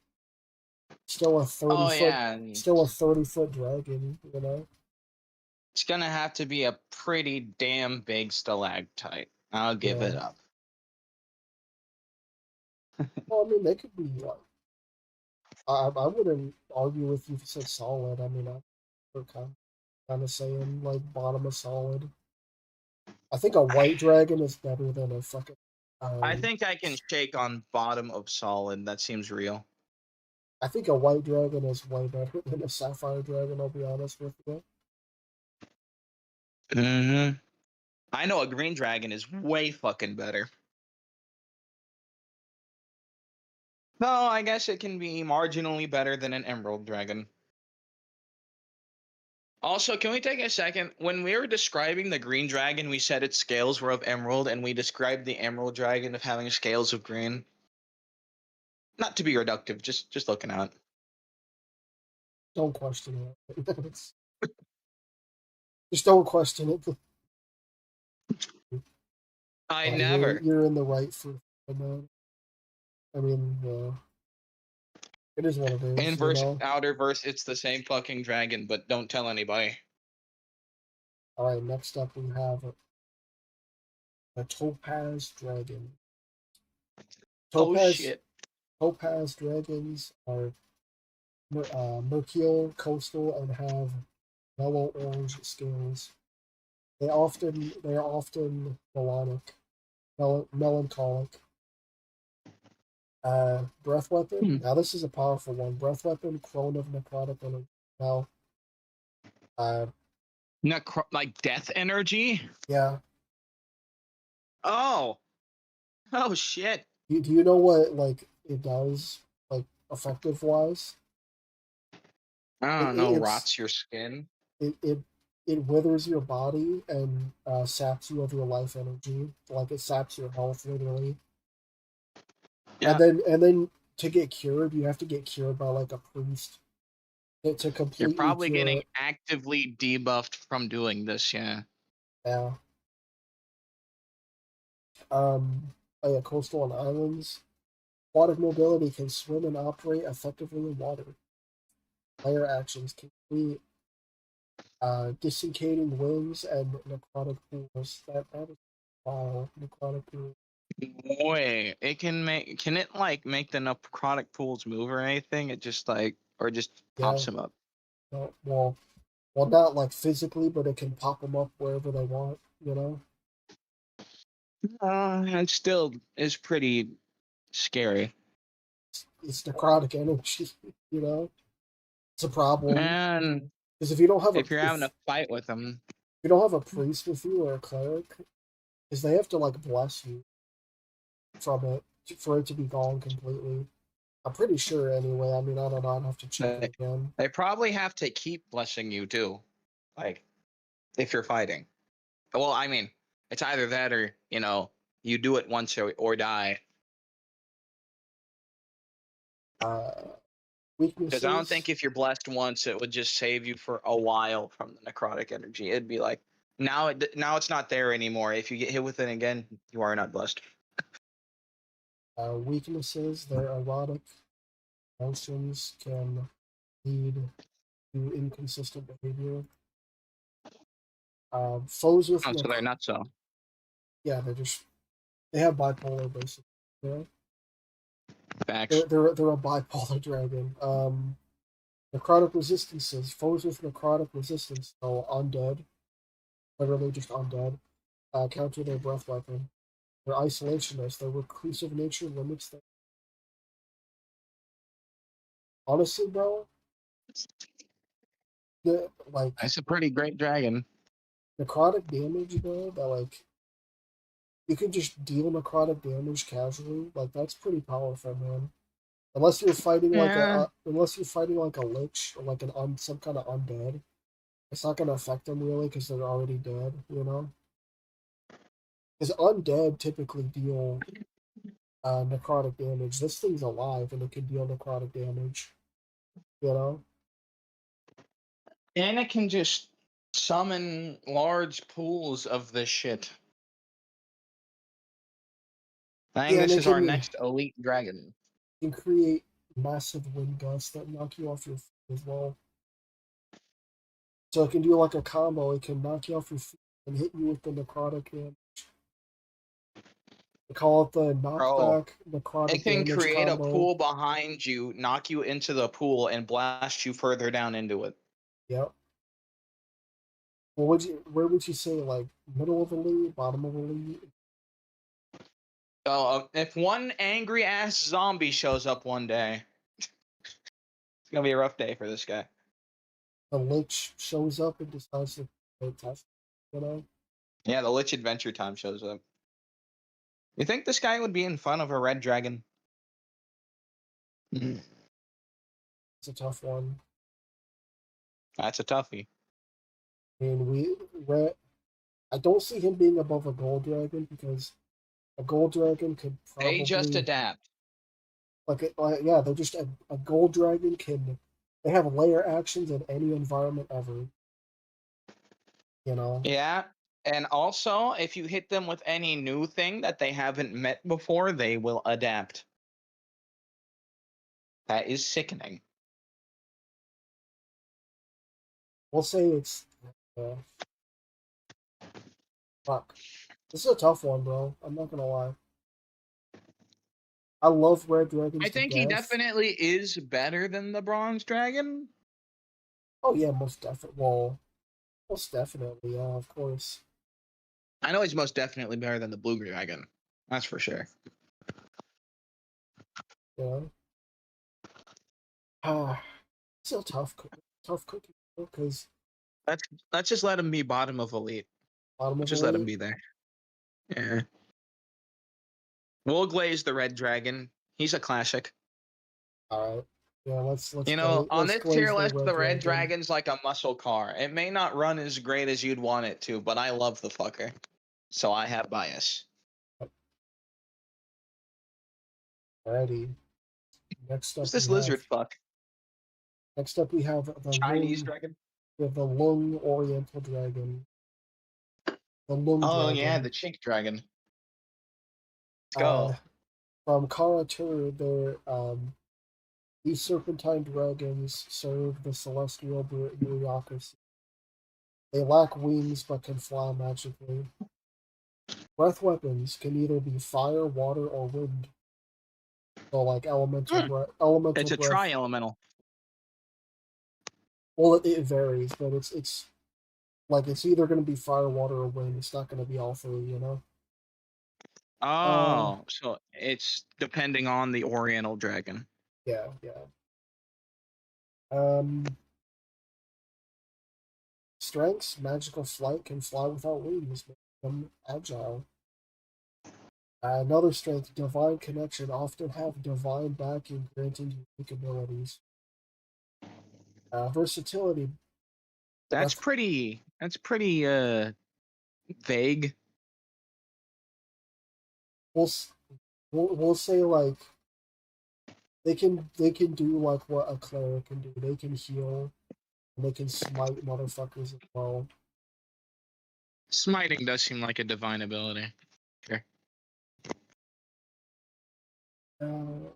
still a oh yeah, and still a 30-foot dragon. You know. it's gonna have to be a pretty damn big stalactite. I'll give Yeah. it up. Well, I mean, they could be like. I wouldn't argue with you if you said solid. I mean, we're kind of saying like bottom of solid. I think a white dragon is better than a fucking. I think I can shake on bottom of solid. That seems real. I think a white dragon is way better than a sapphire dragon. I'll be honest with you. Hmm. I know a green dragon is way fucking better. No, I guess it can be marginally better than an emerald dragon. Also, can we take a second? When we were describing the green dragon, we said its scales were of emerald, and we described the emerald dragon of having scales of green. Not to be reductive, just looking at it. Don't question it. Just don't question it. I You're never. you're in the right for that. I mean, it is what it is. You Inverse, know. outer verse, it's the same fucking dragon, but don't tell anybody. All right. Next up, we have a topaz dragon. Oh Topaz shit. topaz dragons are mercurial, coastal, and have mellow orange scales. They are often melancholic. Breath weapon. Hmm. Now this is a powerful one. Breath weapon, crone of necrotic energy. Now, uh, Like death energy? yeah. Oh. Oh shit. Do you know what like it does, like effective wise? I It, don't it know, it's rots your skin. it, it it withers your body and saps you of your life energy. Like it saps your health literally. Yeah. And then to get cured, you have to get cured by like a priest to You're completely probably cure getting it. actively debuffed from doing this, yeah. Yeah. Oh yeah, coastal and islands. Aquatic mobility can swim and operate effectively in water. Player actions complete disincating winds and necrotic pools. That is wow, necrotic pool. Wait, can it like make the necrotic pools move or anything? It just like or just Yeah, pops them up. no, well, not like physically, but it can pop them up wherever they want. You know, It still is pretty scary. it's necrotic energy. You know, it's a problem And because if you don't have if you're having if a fight with them, you don't have a priest with you or a cleric, because they have to like bless you from it for it to be gone completely. I'm pretty sure anyway. I mean, I don't know. I'd have to check it they, again. they probably have to keep blessing you too. Like if you're fighting. Well, I mean, it's either that or, you do it once or die. Uh, Because I don't weaknesses. think if you're blessed once, it would just save you for a while from the necrotic energy. It'd be like now it's not there anymore. If you get hit with it again, you are not blessed. Weaknesses. Their erotic emotions can lead to inconsistent behavior. Foes with Oh, so they're not so. yeah, they have bipolar basically. You know? Facts. They're a bipolar dragon. Necrotic resistances. Foes with necrotic resistance, so undead, literally just undead, counter their breath weapon. They're isolationist. Their reclusive nature limits them. Honestly, bro, like That's a pretty great dragon. necrotic damage, bro. That like you can just deal necrotic damage casually. Like that's pretty powerful, man. Unless you're fighting like Yeah. unless you're fighting like a lich or like some kind of undead, it's not gonna affect them really because they're already dead. You know, because undead typically deal necrotic damage. This thing's alive and it can deal necrotic damage. You know. And it can just summon large pools of this shit. I think Yeah, and this it is our next elite dragon. can create massive wind gusts that knock you off your feet as well. So it can do like a combo. It can knock you off your feet and hit you with the necrotic damage. They call it the Bro, knockback it necrotic can damage create a combo. pool behind you, knock you into the pool, and blast you further down into it. Yep. Well, where would you say like middle of the lead, bottom of the lead? So if one angry ass zombie shows up one day, it's gonna be a rough day for this guy. The lich shows up and decides to test. You know, Yeah, the Lich Adventure Time shows up. You think this guy would be in front of a red dragon? it's a tough one. That's a toughie. I mean, I don't see him being above a gold dragon because a gold dragon could They just probably adapt. yeah, they're just a gold dragon can they have layer actions in any environment ever. You know, Yeah. And also, if you hit them with any new thing that they haven't met before, they will adapt. That is sickening. we'll say it's uh, fuck. This is a tough one, bro. I'm not gonna lie. I love red I dragons to think he death. definitely is better than the bronze dragon. Oh yeah, most definitely. Well, most definitely, yeah, of course. I know he's most definitely better than the blue dragon. That's for sure. Yeah. Ah, still tough cookie because Let's just let him be bottom of elite. bottom of Let's the just let him league. be there. Yeah. We'll glaze the red dragon. He's a classic. All right. Yeah, You know, on let's this tier glaze the list, red the red dragon. dragon's like a muscle car. It may not run as great as you'd want it to, but I love the fucker. So I have bias. Alrighty. Next up Who's we this have lizard fuck? Chinese dragon? The Lung Oriental Dragon. The Lung Oh yeah, Dragon. the chink dragon. Let's Uh, go. from Karatur, these serpentine dragons serve the celestial bureaucracy. They lack wings but can fly magically. Breath weapons can either be fire, water, or wind. So like Hmm. elemental It's a breath. tri-elemental. Well, it varies, but it's like it's either going to be fire, water, or wind. It's not going to be all three, you know. Uh, Oh, so it's depending on the Oriental dragon. yeah, yeah. Um, strengths, magical flight can fly without wings, making them agile. Another strength, divine connection, often have divine backing, granting unique abilities. Versatility, That's breath. pretty. That's pretty vague. We'll we'll say like they can do like what a cleric can do. They can heal, and they can smite motherfuckers as well. Smiting does seem like a divine ability. Sure. Uh,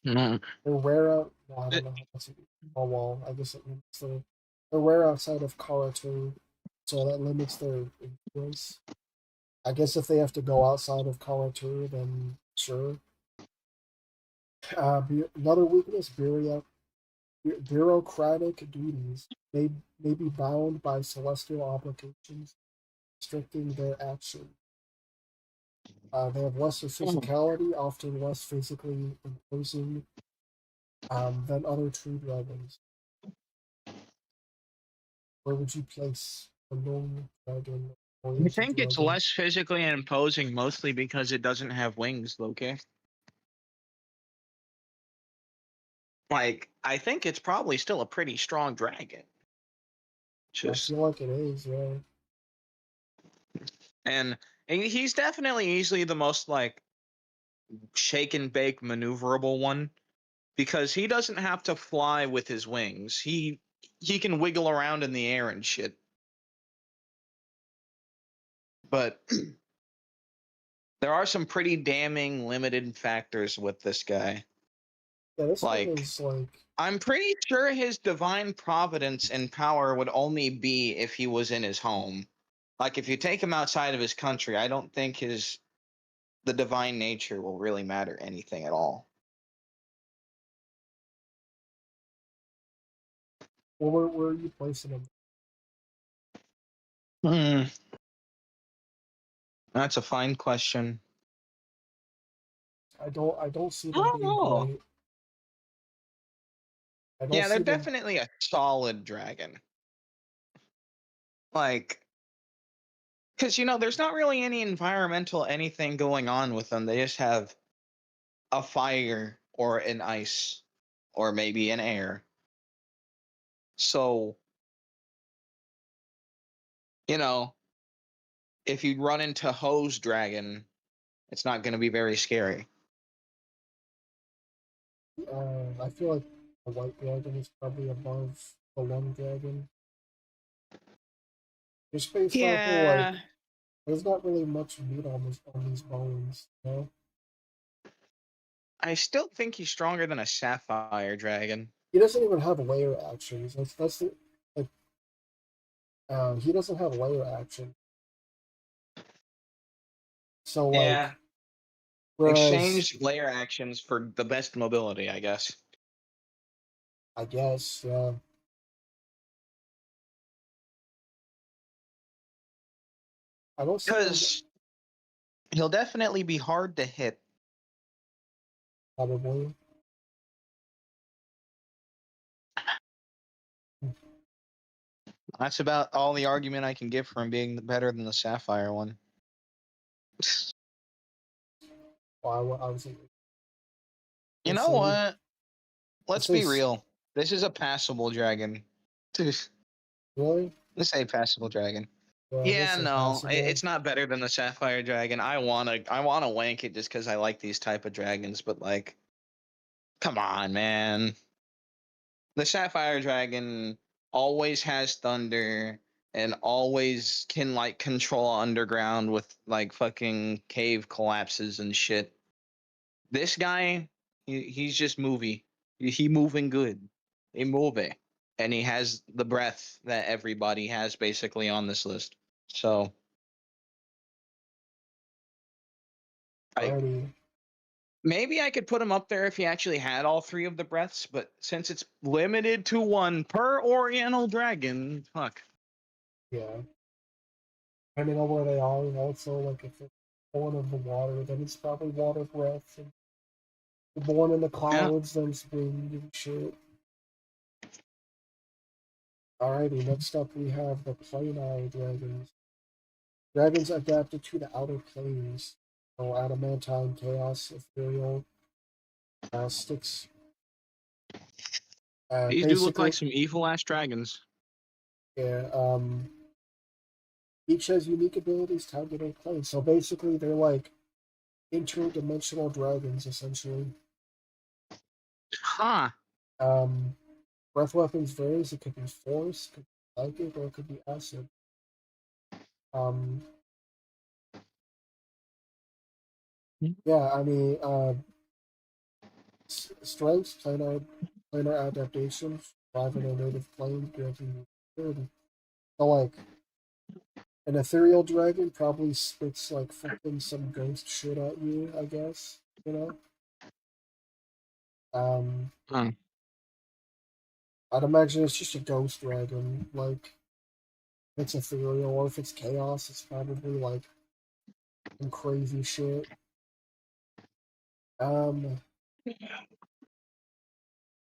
No. they're rare out. Well, I don't know how that's. Oh well, I guess it means they're rare outside of Karatur, so that limits their influence. I guess if they have to go outside of Karatur, then sure. Another weakness: bureaucratic duties may be bound by celestial obligations, restricting their action. They have lesser physicality, often less physically imposing than other true dragons. Where would you place a normal dragon I oriented think it's dragon? less physically imposing, mostly because it doesn't have wings, okay? Like, I think it's probably still a pretty strong dragon. I Just feel like it is, yeah. and he's definitely easily the most like shake and bake maneuverable one because he doesn't have to fly with his wings. He can wiggle around in the air and shit. But there are some pretty damning limited factors with this guy. Yeah, this one Like, is like I'm pretty sure his divine providence and power would only be if he was in his home. Like, if you take him outside of his country, I don't think the divine nature will really matter anything at all. well, where are you placing him? Hmm. That's a fine question. I don't see I them don't being know. great. I don't Yeah, they're see them definitely a solid dragon. Like, because, there's not really any environmental anything going on with them. They just have a fire or an ice or maybe an air. So, you know, if you run into Hose Dragon, it's not going to be very scary. I feel like the white dragon is probably above the lung dragon. Just based off of like Yeah. there's not really much meat on these bones, you know? I still think he's stronger than a Sapphire Dragon. He doesn't even have layer actions. That's the like he doesn't have layer action. So like Yeah. whereas Exchange layer actions for the best mobility, I guess. I guess, yeah. I don't see them Because he'll definitely be hard to hit. probably. That's about all the argument I can give for him being better than the Sapphire one. Well, I was You gonna know say what? Let's be this real. This is a passable dragon. Let's really? say passable dragon. Yeah, Yeah, this is no, possible. it's not better than the Sapphire Dragon. I wanna wank it just because I like these type of dragons, but like, come on, man. The Sapphire Dragon always has thunder and always can like control underground with like fucking cave collapses and shit. This guy, he's just movie. He moving good. He moving, and he has the breath that everybody has basically on this list. So I Alrighty. maybe I could put him up there if he actually had all three of the breaths, but since it's limited to one per Oriental dragon, fuck. Yeah. Depending on where they are, and also like if it's born of the water, then it's probably water breath. And if you're born in the Yeah. clouds, then it's wind and shit. Alrighty, next up we have the planar dragons. Dragons adapted to the outer planes. So adamantine, chaos, ethereal, sticks. These do look Basically, like some evil ass dragons. yeah. Each has unique abilities targeting planes. So basically, they're like interdimensional dragons, essentially. Huh. Um, breath weapons varies. It could be force, could be psychic, or it could be acid. Um, yeah, I mean, strengths, planar adaptation, thrive in their native plane, granting ability. So, like, an ethereal dragon probably spits, like, fucking some ghost shit at you, I guess, you know? Um, Huh. I'd imagine it's just a ghost dragon, like, if it's ethereal, or if it's chaos, it's probably, like, some crazy shit.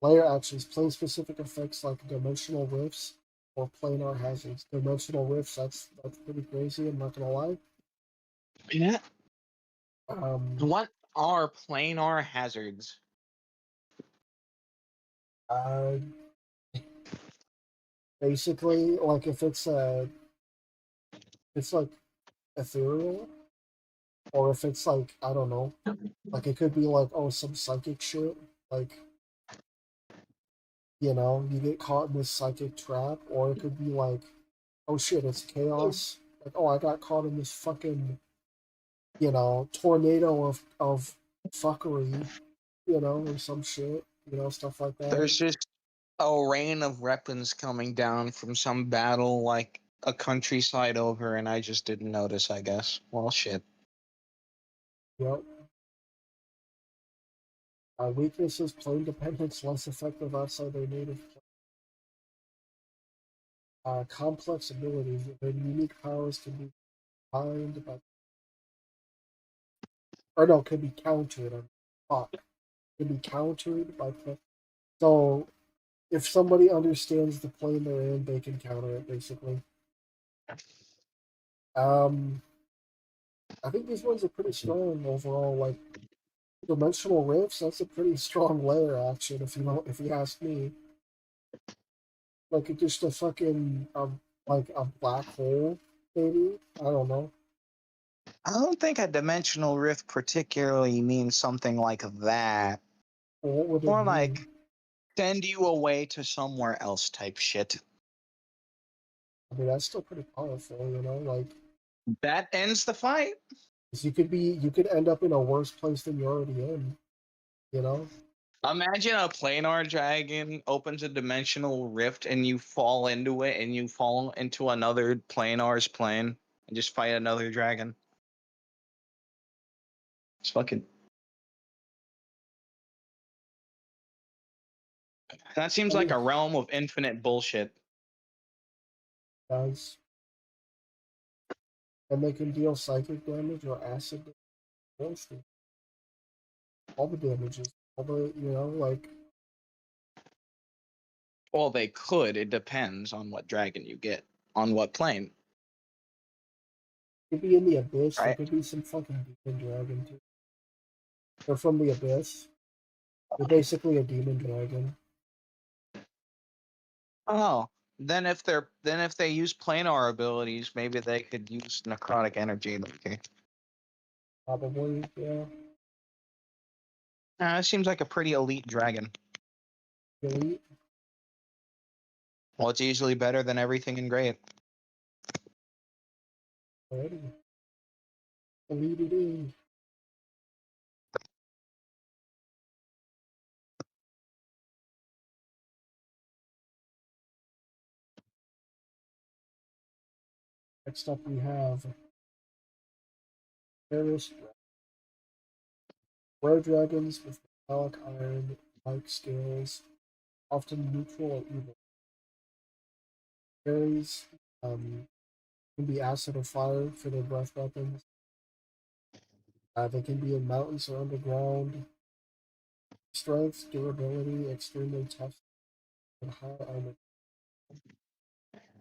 Layer actions, plane specific effects like dimensional rifts or planar hazards. Dimensional rifts, that's pretty crazy, I'm not gonna lie. Yeah. Um, What are planar hazards? uh, basically, like if it's like ethereal, or if it's like, I don't know, like it could be like, oh, some psychic shit, like, you know, you get caught in this psychic trap, or it could be like, oh shit, it's chaos, like, oh, I got caught in this fucking, you know, tornado of fuckery, you know, or some shit, you know, stuff like that. There's just a rain of weapons coming down from some battle like a countryside over, and I just didn't notice, I guess. Well, shit. Yep. Weaknesses, plane dependence, less effective outside their native plane. Complex abilities, their unique powers can be combined by, or no, can be countered. Fuck, can be countered by. So if somebody understands the plane they're in, they can counter it basically. Um, I think these ones are pretty strong overall. Like dimensional rifts, that's a pretty strong layer action. If you know, if you ask me, like it's just a fucking like a black hole, maybe. I don't know. I don't think a dimensional rift particularly means something like that. Well, what would it More mean? like send you away to somewhere else type shit. I mean, that's still pretty powerful, you know. Like, That ends the fight. 'cause you could end up in a worse place than you're already in, you know. Imagine a planar dragon opens a dimensional rift and you fall into it and you fall into another planar's plane and just fight another dragon. It's fucking. That seems I like mean, a realm of infinite bullshit. guys, and they can deal psychic damage or acid damage. All the damages, all the, you know, like Well, they could. It depends on what dragon you get, on what plane, could be in the abyss. There right? could be some fucking demon dragon too. They're from the abyss. They're basically a demon dragon. Oh, then if they use planar abilities, maybe they could use necrotic energy. Okay, Probably, yeah. it seems like a pretty elite dragon. Elite. Well, it's easily better than everything in Great. Already. Elite it is. Next up we have Paris. Rare dragons with metallic iron like scales, often neutral or evil. Fairies can be acid or fire for their breath weapons. They can be in mountains or underground. Strength, durability, extremely tough, and high armor.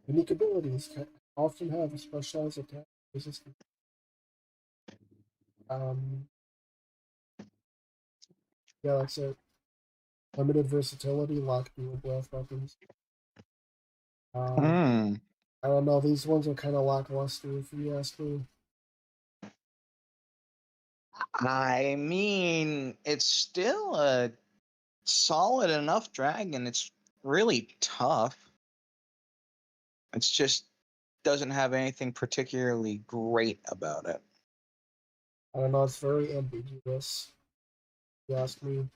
Unique abilities can often have a specialized attack resistance. Um, yeah, that's it. Limited versatility, lock dual breath weapons. Um, Hmm. I don't know. These ones are kind of lackluster, if you ask me. I mean, it's still a solid enough dragon. It's really tough. It's just doesn't have anything particularly great about it. I don't know. It's very ambiguous. If you ask me.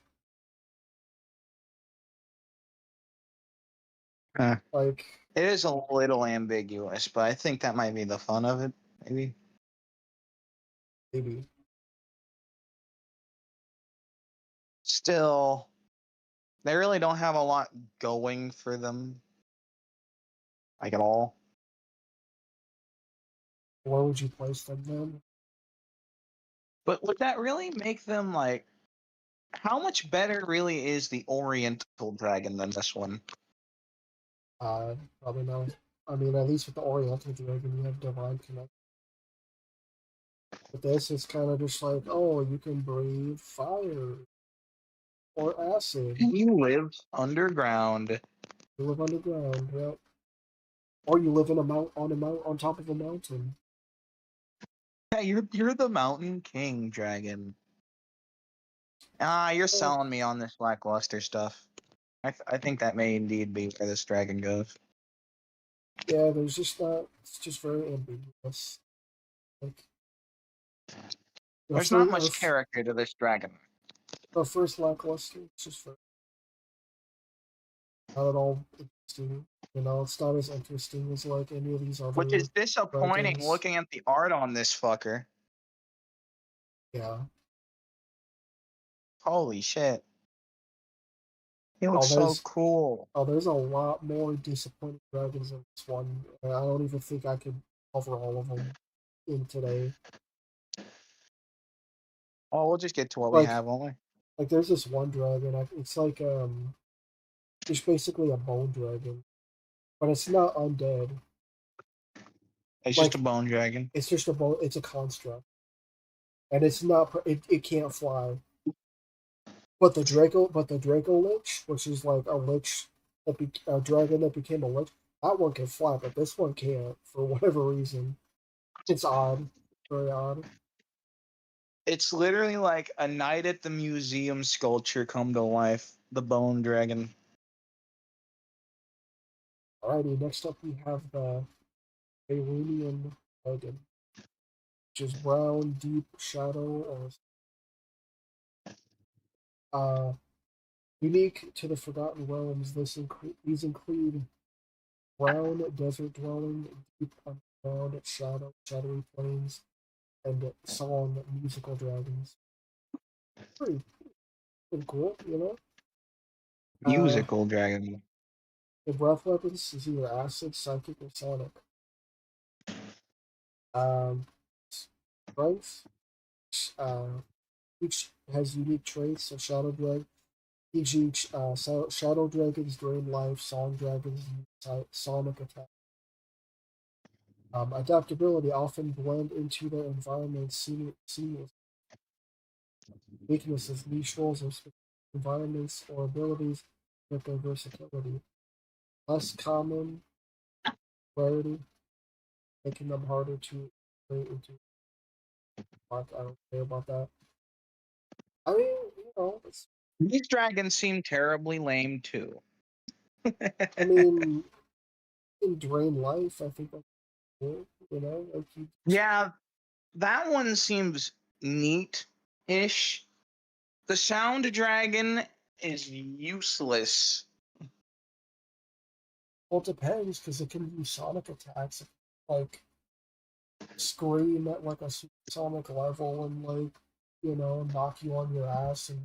Eh. Like, It is a little ambiguous, but I think that might be the fun of it, maybe. maybe. Still, they really don't have a lot going for them, like at all. Where would you place them then? But would that really make them like? How much better really is the Oriental dragon than this one? Probably not. I mean, at least with the Oriental Dragon, you have divine connection. But this is kind of just like, oh, you can breathe fire or acid. You live underground. You live underground, yeah. Or you live in a mount on top of a mountain. Yeah, you're the Mountain King dragon. Ah, you're Oh, selling me on this lackluster stuff. I think that may indeed be where this dragon goes. yeah, there's just not. It's just very ambiguous. Like There's not our, much character to this dragon. our first lackluster, it's just not at all interesting. You know, it's not as interesting as like any of these other Which is disappointing dragons. looking at the art on this fucker. Yeah. Holy shit. He Oh, looks so cool. there's a lot more disappointing dragons in this one. I don't even think I could cover all of them in today. Oh, we'll just get to what we Like, have, won't we? like there's this one dragon. It's like it's basically a bone dragon, but it's not undead. It's Like, just a bone dragon. it's just a bone. It's a construct, and it's not. It can't fly. But the Draco Lich, which is like a lich a dragon that became a lich, that one can fly, but this one can't for whatever reason. It's odd, very odd. It's literally like a night at the museum sculpture come to life. The bone dragon. Alrighty, next up we have the Iranian dragon, which is brown, deep shadow, or unique to the Forgotten Realms. These include brown desert dwelling, deep underground shadowy plains, and song musical dragons. Pretty, pretty cool, you know. Uh, Musical dragon. the breath weapons is either acid, psychic, or sonic. Um, strength. Each has unique traits. So Shadow dragons drain life. Song dragons use sonic attack. Adaptability often blend into their environment seamlessly. Weaknesses, niche roles, or specific environments or abilities with their versatility. Less common rarity, making them harder to integrate into. I don't care about that. I mean, it's, These dragons seem terribly lame too. I mean, in Drain Life, I think that's cool. Like you. Yeah, that one seems neat-ish. The sound dragon is useless. Well, it depends because it can use sonic attacks, like scream at like a supersonic level and like knock you on your ass and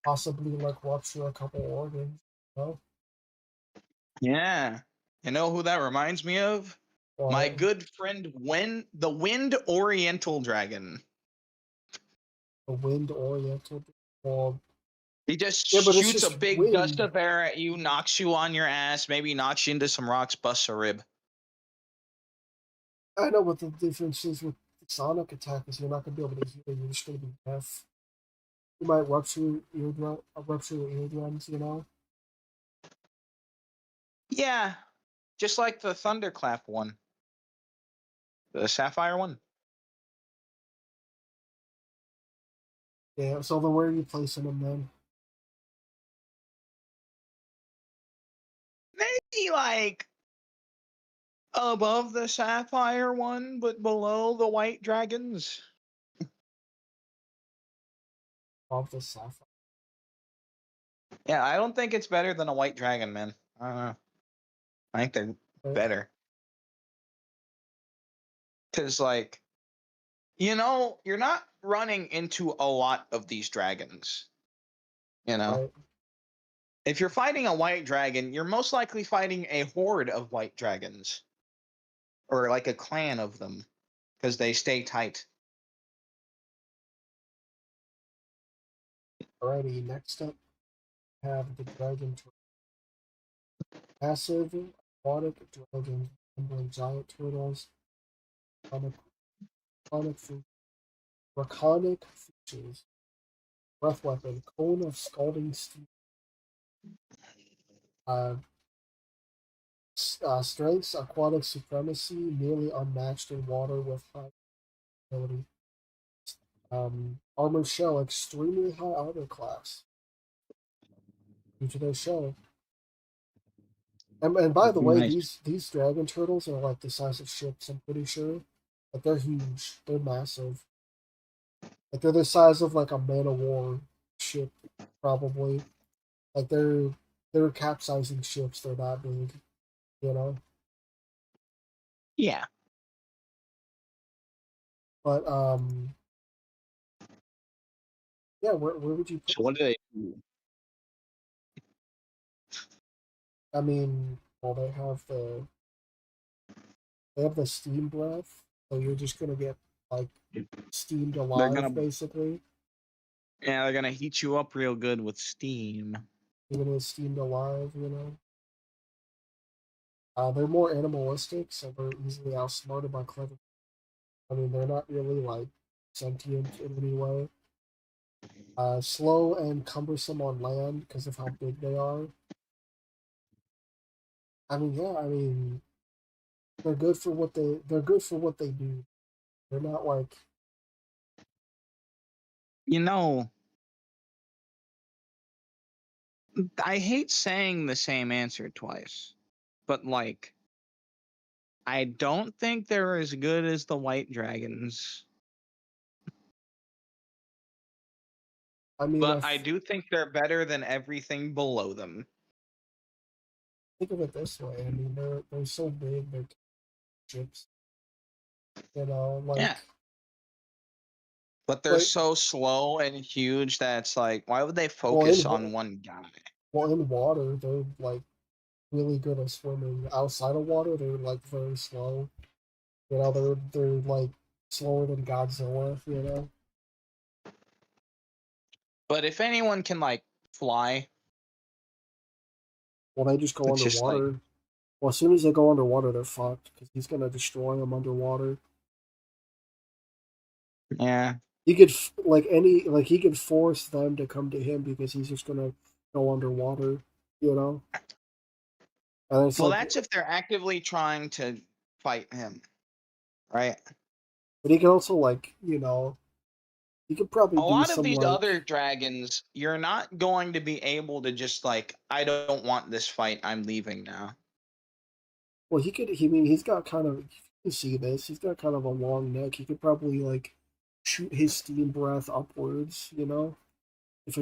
possibly like rupture a couple organs. You know? Yeah. You know who that reminds me of? My Or good friend the Wind Oriental Dragon. the wind oriental. Well, He just yeah, but it's shoots a just big gust wind. of air at you, knocks you on your ass, maybe knocks you into some rocks, busts a rib. I know what the difference is with sonic attack is you're not gonna be able to hear. You're just gonna be deaf. You might rupture your eardrums. Yeah, just like the Thunderclap one, the Sapphire one. Yeah. So then, where are you placing them then? Maybe like above the Sapphire one, but below the White Dragons. Off the sapphire. Yeah, I don't think it's better than a White Dragon, man. I don't know. I think they're Right? better. Because, like, you're not running into a lot of these dragons. You know? Right. If you're fighting a white dragon, you're most likely fighting a horde of white dragons. Or like a clan of them. Because they stay tight. Alrighty, next up we have the dragon turtle. Massive aquatic dragons resembling giant turtles. Draconic, draconic features. Breath weapon. Cone of scalding steam. Uh, strengths, aquatic supremacy, nearly unmatched in water with high ability. Armored shell, extremely high armor class due to their shell. And by the way, Nice. these dragon turtles are like the size of ships. I'm pretty sure, like they're huge. They're massive. Like they're the size of like a man of war ship, probably. Like they're capsizing ships. They're that big, you know. Yeah. But yeah. Where would you put? So what do they do? I mean, well, they have the steam breath, so you're just gonna get like steamed They're alive, gonna basically. they're gonna heat you up real good with steam. You're gonna get steamed alive, you know. They're more animalistic, so they're easily outsmarted by clever. I mean, they're not really like sentient in any way. Slow and cumbersome on land because of how big they are. I mean, yeah, I mean, they're good for what they do. They're not like You know, I hate saying the same answer twice, but like I don't think they're as good as the white dragons, I mean, but I do think they're better than everything below them. think of it this way. I mean, they're so big, they're ships. You know, Yeah. But they're like so slow and huge that it's like, why would they well focus on one guy? in water, they're like really good at swimming. Outside of water, they're like very slow. You know, they're like slower than Godzilla. You know. But if anyone can like fly, Well, they just go it's just like, underwater. Well, as soon as they go underwater, they're fucked because he's gonna destroy them underwater. yeah. He could like he could force them to come to him because he's just gonna go underwater. You know, and it's Well, like, that's if they're actively trying to fight him, right? but he can also like he could probably A do lot of some these like other dragons, you're not going to be able to just like, I don't want this fight, I'm leaving now. well he could he I mean he's got kind of you can see this he's got kind of a long neck. He could probably like shoot his steam breath upwards. You know, if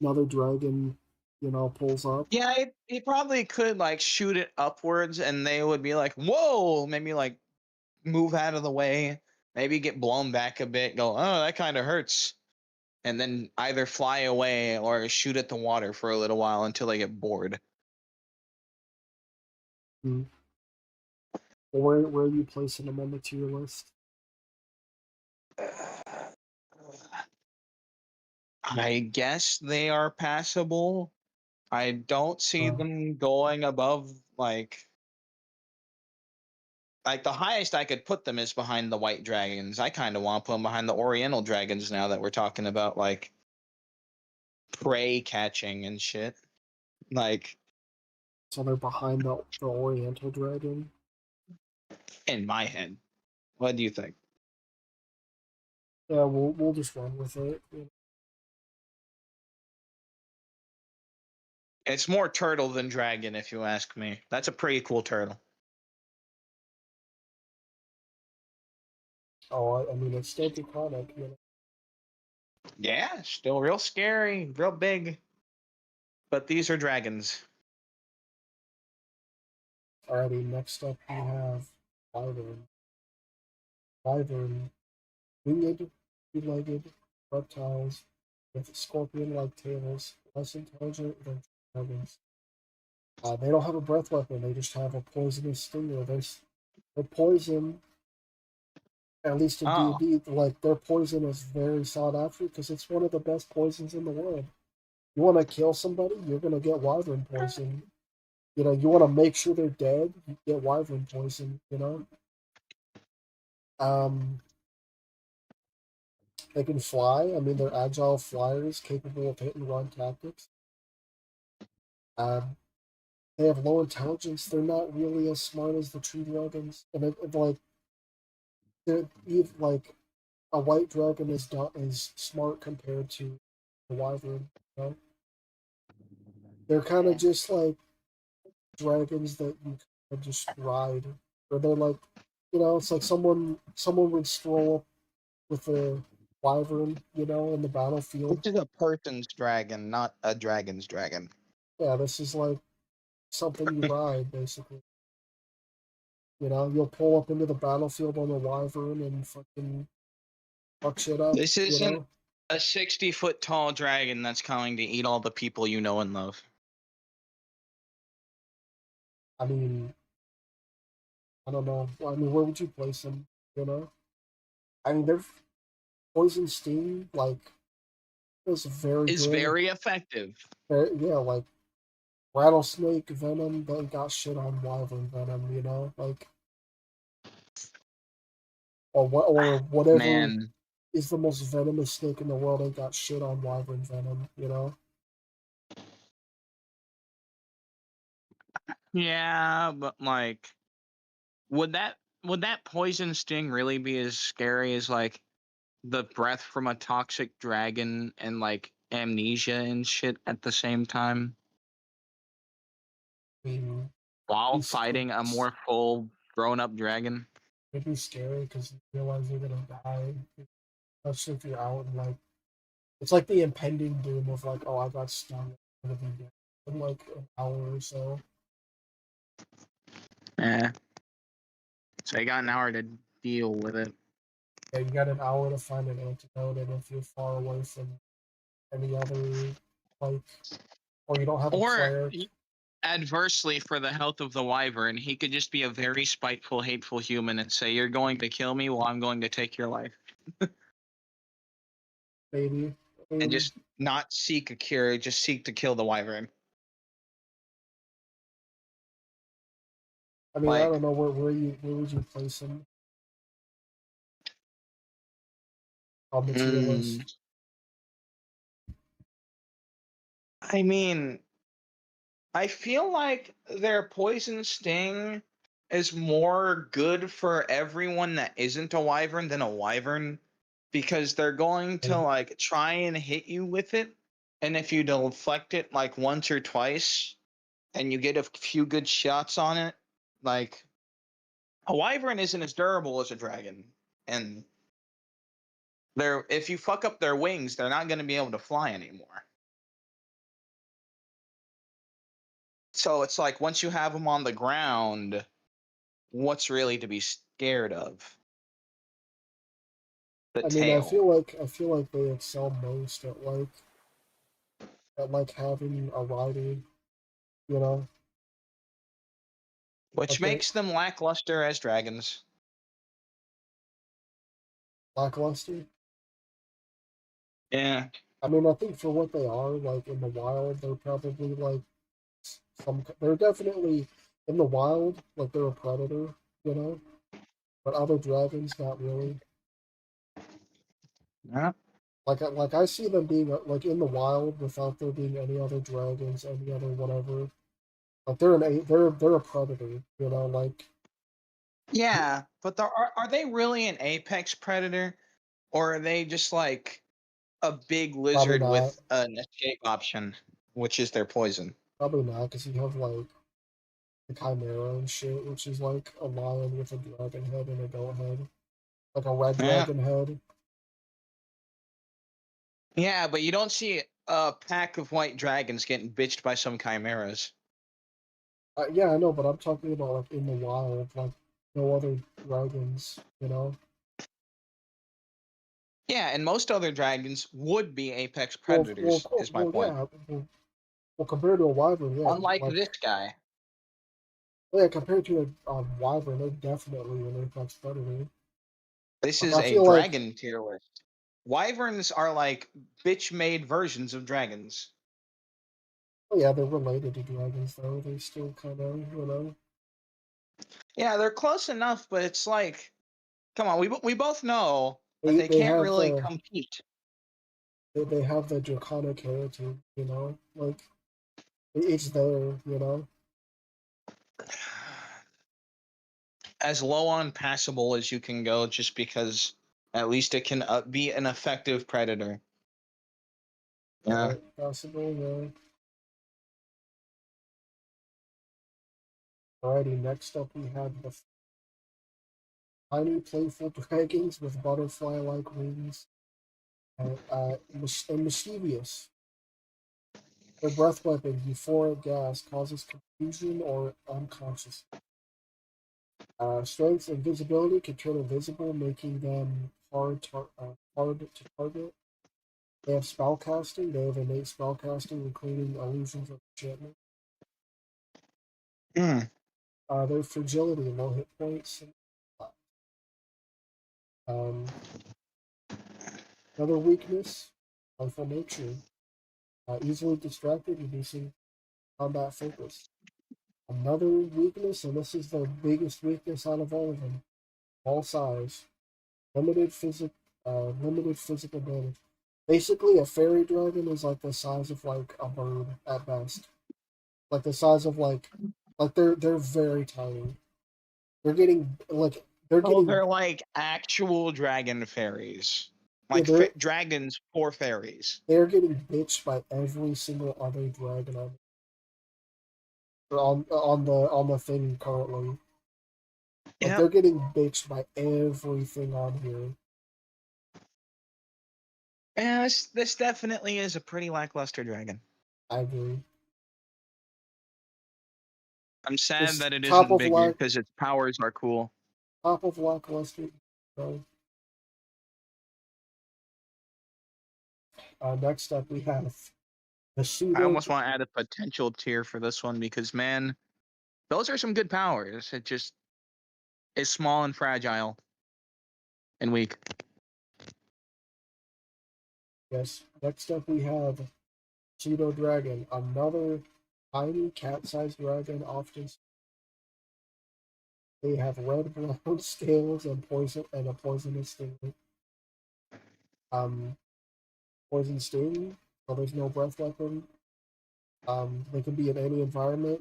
another dragon pulls up. Yeah, it probably could like shoot it upwards and they would be like, whoa, maybe like move out of the way, maybe get blown back a bit, go, oh, that kind of hurts. And then either fly away or shoot at the water for a little while until they get bored. Hmm. Well, where are you placing them on the tier list? I guess they are passable. I don't see Uh, them going above like the highest I could put them is behind the white dragons. I kind of want to put them behind the oriental dragons now that we're talking about like prey catching and shit. Like so they're behind the Oriental dragon. in my head. What do you think? Yeah, we'll just run with it. It's more turtle than dragon, if you ask me. That's a pretty cool turtle. Oh, I mean it's still draconic. Yeah, still real scary, real big. But these are dragons. Alrighty, next up we have Wyvern. Wyvern, winged, two-legged reptiles with scorpion-like tails, less intelligent than dragons. They don't have a breath weapon. They just have a poisonous stinger. Their poison, at least in Oh, D&D, like their poison is very sought after because it's one of the best poisons in the world. You want to kill somebody, you're gonna get wyvern poison. You know, you want to make sure they're dead, you get wyvern poison. You know, um, they can fly. I mean, they're agile flyers capable of hit and run tactics. Um, they have low intelligence. They're not really as smart as the tree dragons, and like they're like a white dragon is smart compared to the wyvern. You know? They're kind of just like dragons that you kind of just ride, or they're like, you know, it's like someone would stroll up with a wyvern, you know, in the Which battlefield. is a person's dragon, not a dragon's dragon. Yeah, this is like something you ride, basically. You know, you'll pull up into the battlefield on a wyvern and fucking fuck shit up. This You isn't know, a 60-foot tall dragon that's coming to eat all the people you know and love. I mean, I don't know. I mean, where would you place them? You know, I mean, their poison sting like is very Is good. very effective. Yeah, like rattlesnake venom, they got shit on wyvern venom. You know, like or whatever Man, is the most venomous snake in the world. They got shit on wyvern venom. You know, yeah, but like, would that would that poison sting really be as scary as like the breath from a toxic dragon and like amnesia and shit at the same time I mean, while it's, fighting a more full grown up dragon? it'd be scary because you realize you're gonna die. Especially if you're out and like it's like the impending doom of like, oh, I got stung. I'm gonna be dead in like an hour or so. Yeah. So I got an hour to deal with it. Yeah, you got an hour to find an antidote, and if you're far away from any other like, or you don't have a Or cleric, adversely, for the health of the wyvern, he could just be a very spiteful, hateful human and say, "You're going to kill me, well, I'm going to take your life," maybe. I and mean, just not seek a cure, just seek to kill the wyvern. I mean, I Like, don't know where would you place him? mm, Materialist. I mean, I feel like their poison sting is more good for everyone that isn't a wyvern than a wyvern, because they're going to like try and hit you with it, and if you deflect it like once or twice and you get a few good shots on it, like a wyvern isn't as durable as a dragon, and they're if you fuck up their wings, they're not going to be able to fly anymore. So it's like once you have them on the ground, what's really to be scared of? The I mean, tail. I feel like they excel most at like having a rider, you know, Which like they makes them lackluster as dragons. lackluster. Yeah. I mean, I think for what they are, like in the wild, they're probably like they're definitely in the wild, like they're a predator, you know. But other dragons, not really. Yeah. Like I see them being like in the wild without there being any other dragons, any other whatever. Like they're a predator, you know. Like Yeah, but are they really an apex predator, or are they just like a big probably lizard not, with an escape option, which is their poison? probably not, because you have like the chimera and shit, which is like a lion with a dragon head and a goat head, like a red Yeah. dragon head. Yeah, but you don't see a pack of white dragons getting bitched by some chimeras. Yeah, I know, but I'm talking about like in the wild, like no other dragons, you know. Yeah, and most other dragons would be apex predators, is my point. Yeah. Well, compared to a wyvern, yeah, Unlike like this guy. yeah, compared to a wyvern, they're definitely an apex predator. This Like is I a feel like, dragon tier list. Wyverns are like bitch made versions of dragons. Oh yeah, they're related to dragons though. They're still kind of, Yeah, they're close enough, but it's like, come on, we both know that they they they can't have really the compete. they have the draconic heritage, like it's there, As low on passable as you can go, just because at least it can be an effective predator. Yeah. Possible, yeah. Alrighty, next up we have the tiny, playful dragons with butterfly-like wings and mischievous. Their breath weapon, euphoric gas, causes confusion or unconsciousness. Strength and visibility can turn invisible, making them hard to target. They have spellcasting. They have innate spellcasting, including illusions of enchantment. Mm. Their fragility, low hit points. Um, Another weakness, playful nature. Easily distracted, reducing combat focus. Another weakness, and this is the biggest weakness out of all of them, all size. Limited physic, limited physical damage. Basically, a fairy dragon is like the size of like a bird at best. Like the size of like they're very tiny. They're getting like they're Oh, getting they're like actual dragon fairies, yeah like dragons for fairies. they're getting bitched by every single other dragon on the thing currently. Like Yep. they're getting bitched by everything on here. Yeah, this definitely is a pretty lackluster dragon. I agree. I'm sad This that it top isn't of bigger lack because its powers are cool. top of lackluster. So, next up we have the I pseudo. almost want to add a potential tier for this one because, man, those are some good powers. It just is small and fragile and weak. Yes. Next up we have pseudo dragon, another tiny cat-sized dragon. Often they have red brown scales and poison and a poisonous sting. Um, Poison sting. So there's no breath weapon. They can be in any environment.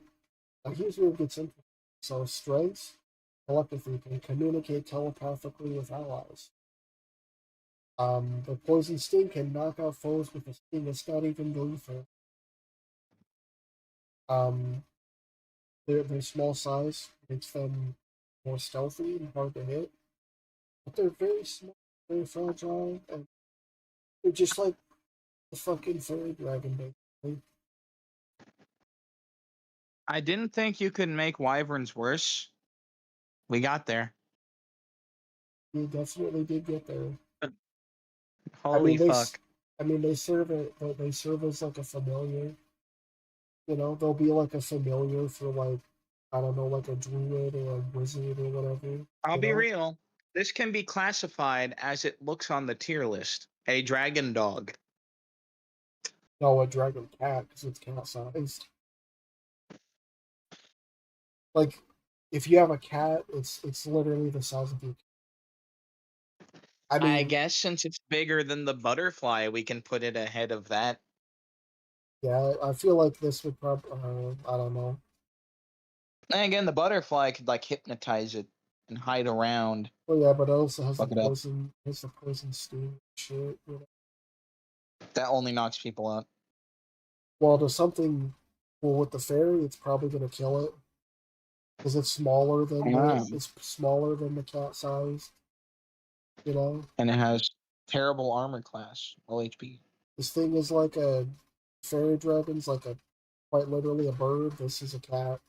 Here's where it gets interesting. So strength, telepathy can communicate telepathically with allies. The poison sting can knock out foes with a sting that's not even lethal. Um, their small size makes them more stealthy and hard to hit, but they're very small, very fragile, and they're just like the fucking fairy dragon, basically. I didn't think you could make wyverns worse. We got there. You definitely did get there. I Holy mean, they, fuck. I mean, they serve as like a familiar. They'll be like a familiar for like I don't know, like a druid or a wizard or whatever. I'll You be know, real. This can be classified as it looks on the tier list. A dragon dog. no, a dragon cat because it's cat sized. Like, if you have a cat, it's literally the size of your. I I mean, guess since it's bigger than the butterfly, we can put it ahead of that. yeah, I feel like this would probably. I don't know. And again, the butterfly could like hypnotize it and hide around. Well, yeah, but it also has the Fuck it up. poison. Has the poison sting shit. That only knocks people out. Well, does something. Well, with the fairy, it's probably gonna kill it because Yeah. it's smaller than the cat size. You know, And it has terrible armor class, low HP. this thing is like a fairy dragon's like a quite literally a bird. This is a cat.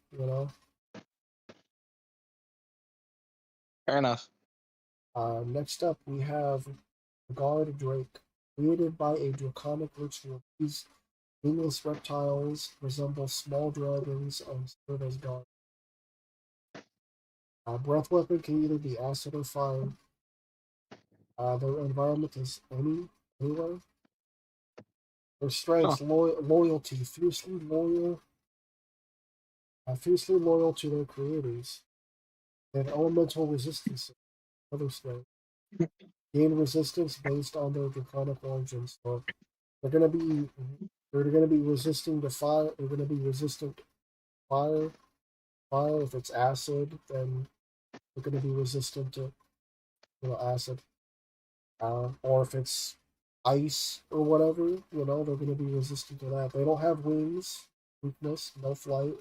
Fair enough. Next up, we have Guard Drake, created by a draconic ritual. These wingless reptiles resemble small dragons and serve as guards. Breath weapon can either be acid or fire. Their environment is anywhere. Their strengths: loyalty, fiercely loyal to their creators, and elemental resistance. Other strength. Gain resistance based on their draconic origins. So they're gonna be they're gonna be resisting to fire. They're gonna be resistant to fire. Fire. If it's acid, then they're gonna be resistant to acid. Or if it's ice or whatever, they're gonna be resistant to that. They don't have wings, weakness, no flight,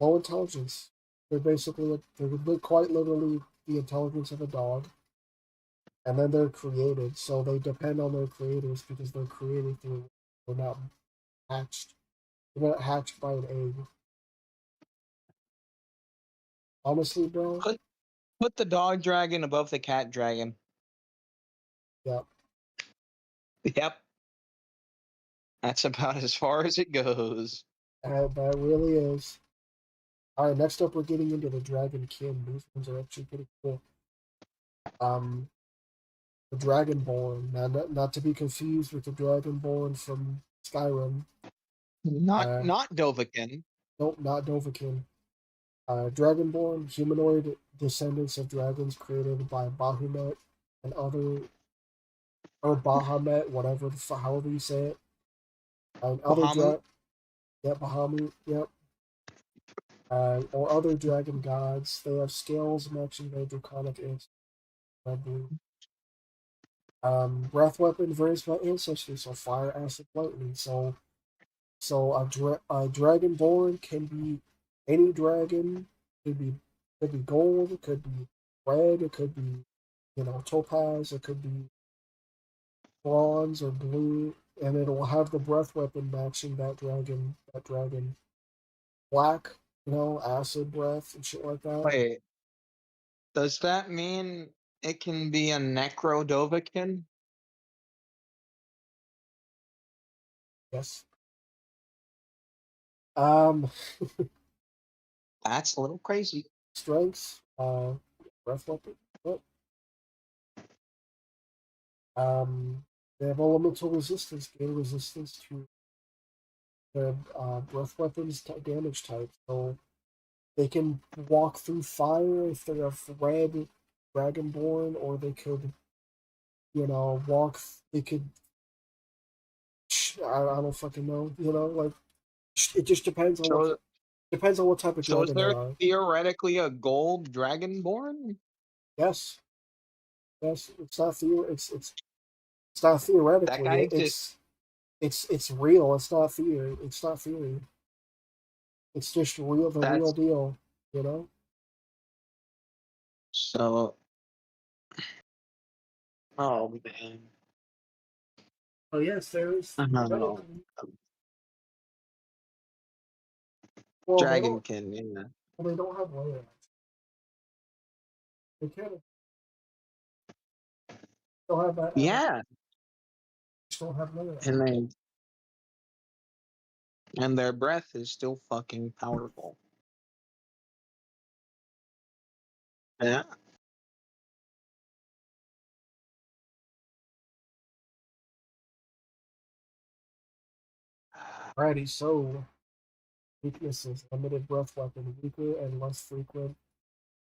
low intelligence. They're quite literally the intelligence of a dog. And then they're created, so they depend on their creators because they're created through. They're not hatched. They're not hatched by an egg. Honestly, bro. Put the dog dragon above the cat dragon. Yeah. Yep. That's about as far as it goes. That really is. All right. Next up, we're getting into the dragonkin. These ones are actually pretty cool. The dragonborn. Now, not to be confused with the dragonborn from Skyrim. Not Dovahkiin. Nope, not Dovahkiin. Dragonborn, humanoid descendants of dragons created by Bahamut and other, or Bahamut, whatever, however you say it. And other Bahamut. Bahamut, yep. Or other dragon gods. They have scales matching their draconic ancestry. Breath weapon varies by ancestry, so fire, acid, lightning. So a dragonborn can be any dragon. Could be gold. It could be red. It could be topaz. It could be bronze or blue, and it will have the breath weapon matching that dragon. That dragon. Black, acid breath and shit like that. Wait. Does that mean it can be a Necro Dovahkiin? Yes. That's a little crazy. Strengths. Breath weapon. What? They have elemental resistance. Gain resistance to their breath weapons damage type. So they can walk through fire if they're a red dragonborn, or they could, walk. They could. I don't fucking know. Like it just depends on So, what type of so is dragon they there are. theoretically a gold dragonborn? Yes, yes. It's not it's not That theoretically. guy exists. It's real. It's not theory. It's not theory. It's just real. The real That's deal. You know. so. Oh man. Oh yes, there is I don't know. theoretically. Well, they don't. Dragonkin, yeah. Well, they don't have land. They can't. Still have that. Yeah, Still have land. and their breath is still fucking powerful. Yeah. Alrighty, so weaknesses: limited breath weapon, weaker and less frequent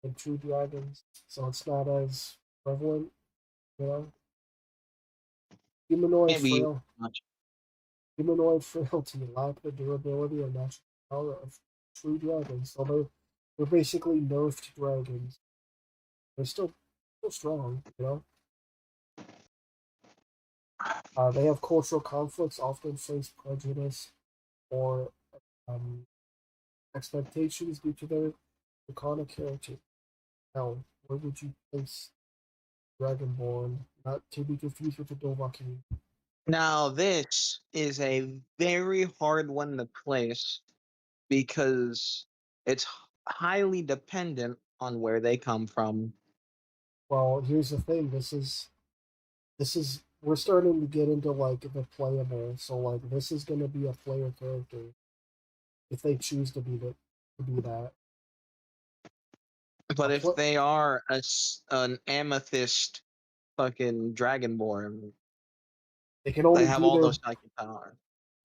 than true dragons, so it's not as prevalent. You know, humanoid Can't be frail. much. Humanoid frailty lack the durability and natural power of true dragons. So they're basically nerfed dragons. They're still strong. They have cultural conflicts, often face prejudice or um, expectations due to their draconic heritage. Now, where would you place Dragonborn? Not to be confused with the Dovahkiin. Now this is a very hard one to place because it's highly dependent on where they come from. Well, here's the thing. This is we're starting to get into like the playable. So like this is gonna be a player character if they choose to be that. But if they are an amethyst fucking dragonborn, They can They only have do all their those psychic powers.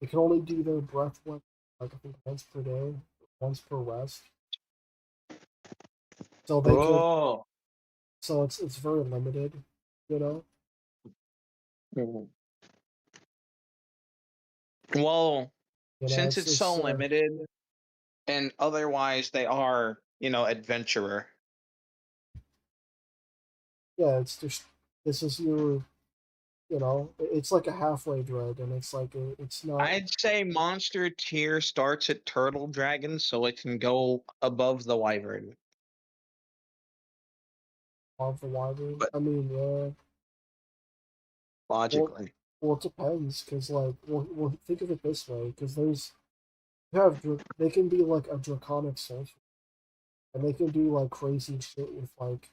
they can only do their breath weapon like I think once per day, once per rest. So they could Oh. so it's very limited, you know. Mhm. Well, You know, since it's so it's limited, and otherwise they are, adventurer. yeah, it's just this is your it's like a halfway dragon. It's like it's not I'd say monster tier starts at turtle dragon, so it can go above the wyvern. of the wyvern. But I mean, yeah. Well, logically, well, it depends because well, think of it this way because they can be like a draconic sorcerer and they can do like crazy shit with like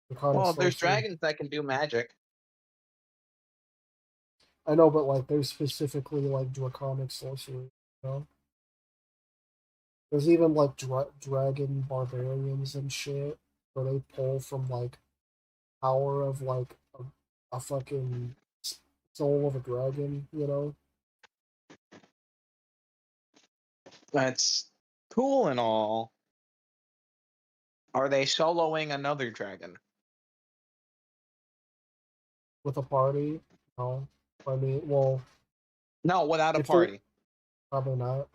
draconic well, there's sorcery. dragons that can do magic. I know, but like there's specifically like draconic sorcery. You know, there's even like dragon barbarians and shit where they pull from like power of like a fucking soul of a dragon. You know, That's cool and all. Are they soloing another dragon? with a party. No, I mean, well, No, without a if they're party. probably not.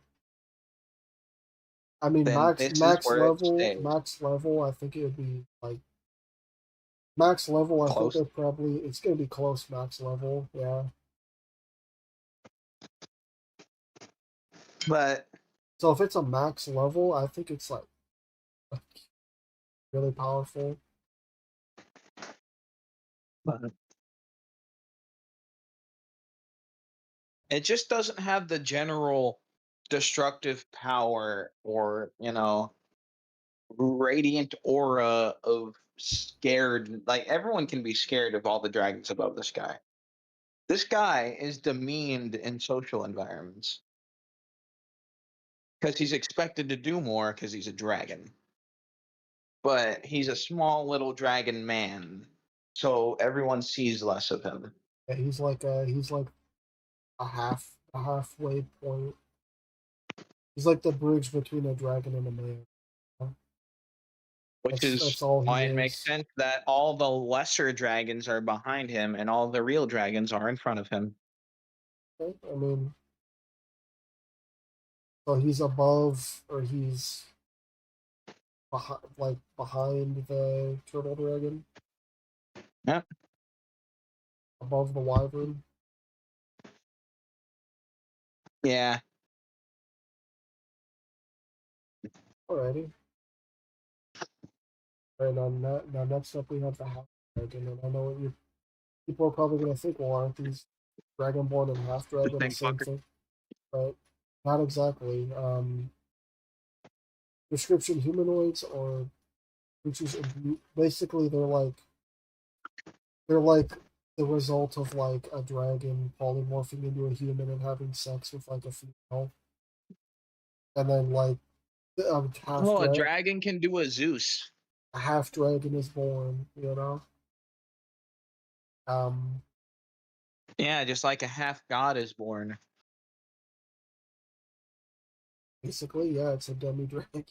I mean, Then this is where it stays. max level. I think it would be like max level. I think Close. they're probably it's gonna be close max level. Yeah. But So if it's a max level, I think it's like really powerful. but it just doesn't have the general destructive power or, radiant aura of scared. Like everyone can be scared of all the dragons above this guy. This guy is demeaned in social environments because he's expected to do more because he's a dragon. But he's a small little dragon man, so everyone sees less of him, Yeah, he's like a halfway point. He's like the bridge between a dragon and a man. which is That's all he why it makes is. sense that all the lesser dragons are behind him and all the real dragons are in front of him. Okay? I mean, so he's above or he's behind the turtle dragon, Yep. above the wyvern. Yeah. Alrighty. And now next up we have the half dragon, and I know what you people are probably gonna think, well, aren't these dragonborn and half The dragon the same same fucker. thing? But not exactly. Description humanoids or creatures basically they're like the result of like a dragon polymorphing into a human and having sex with like a female, and then like Oh, a dragon can do a Zeus. a half dragon is born. You know, um, Yeah, just like a half god is born. basically, yeah, it's a demi dragon,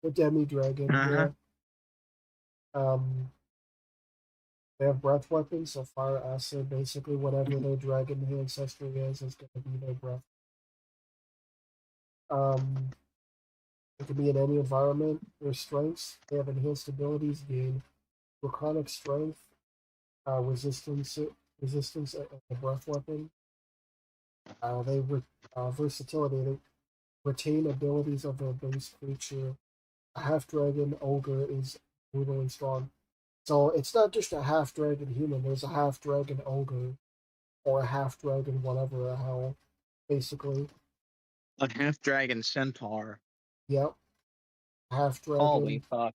a demi dragon. Uh-huh. Yeah. They have breath weapons, so fire, acid, basically whatever their dragon ancestry is going to be their breath. Um, it can be in any environment. Their strengths, they have enhanced abilities, gain draconic strength, resistance, resistance at the breath weapon. Versatility. They retain abilities of their base creature. A half dragon ogre is brutally strong. So it's not just a half dragon human. There's a half dragon ogre or a half dragon whatever the hell. Basically, A half dragon centaur. yep. Holy fuck.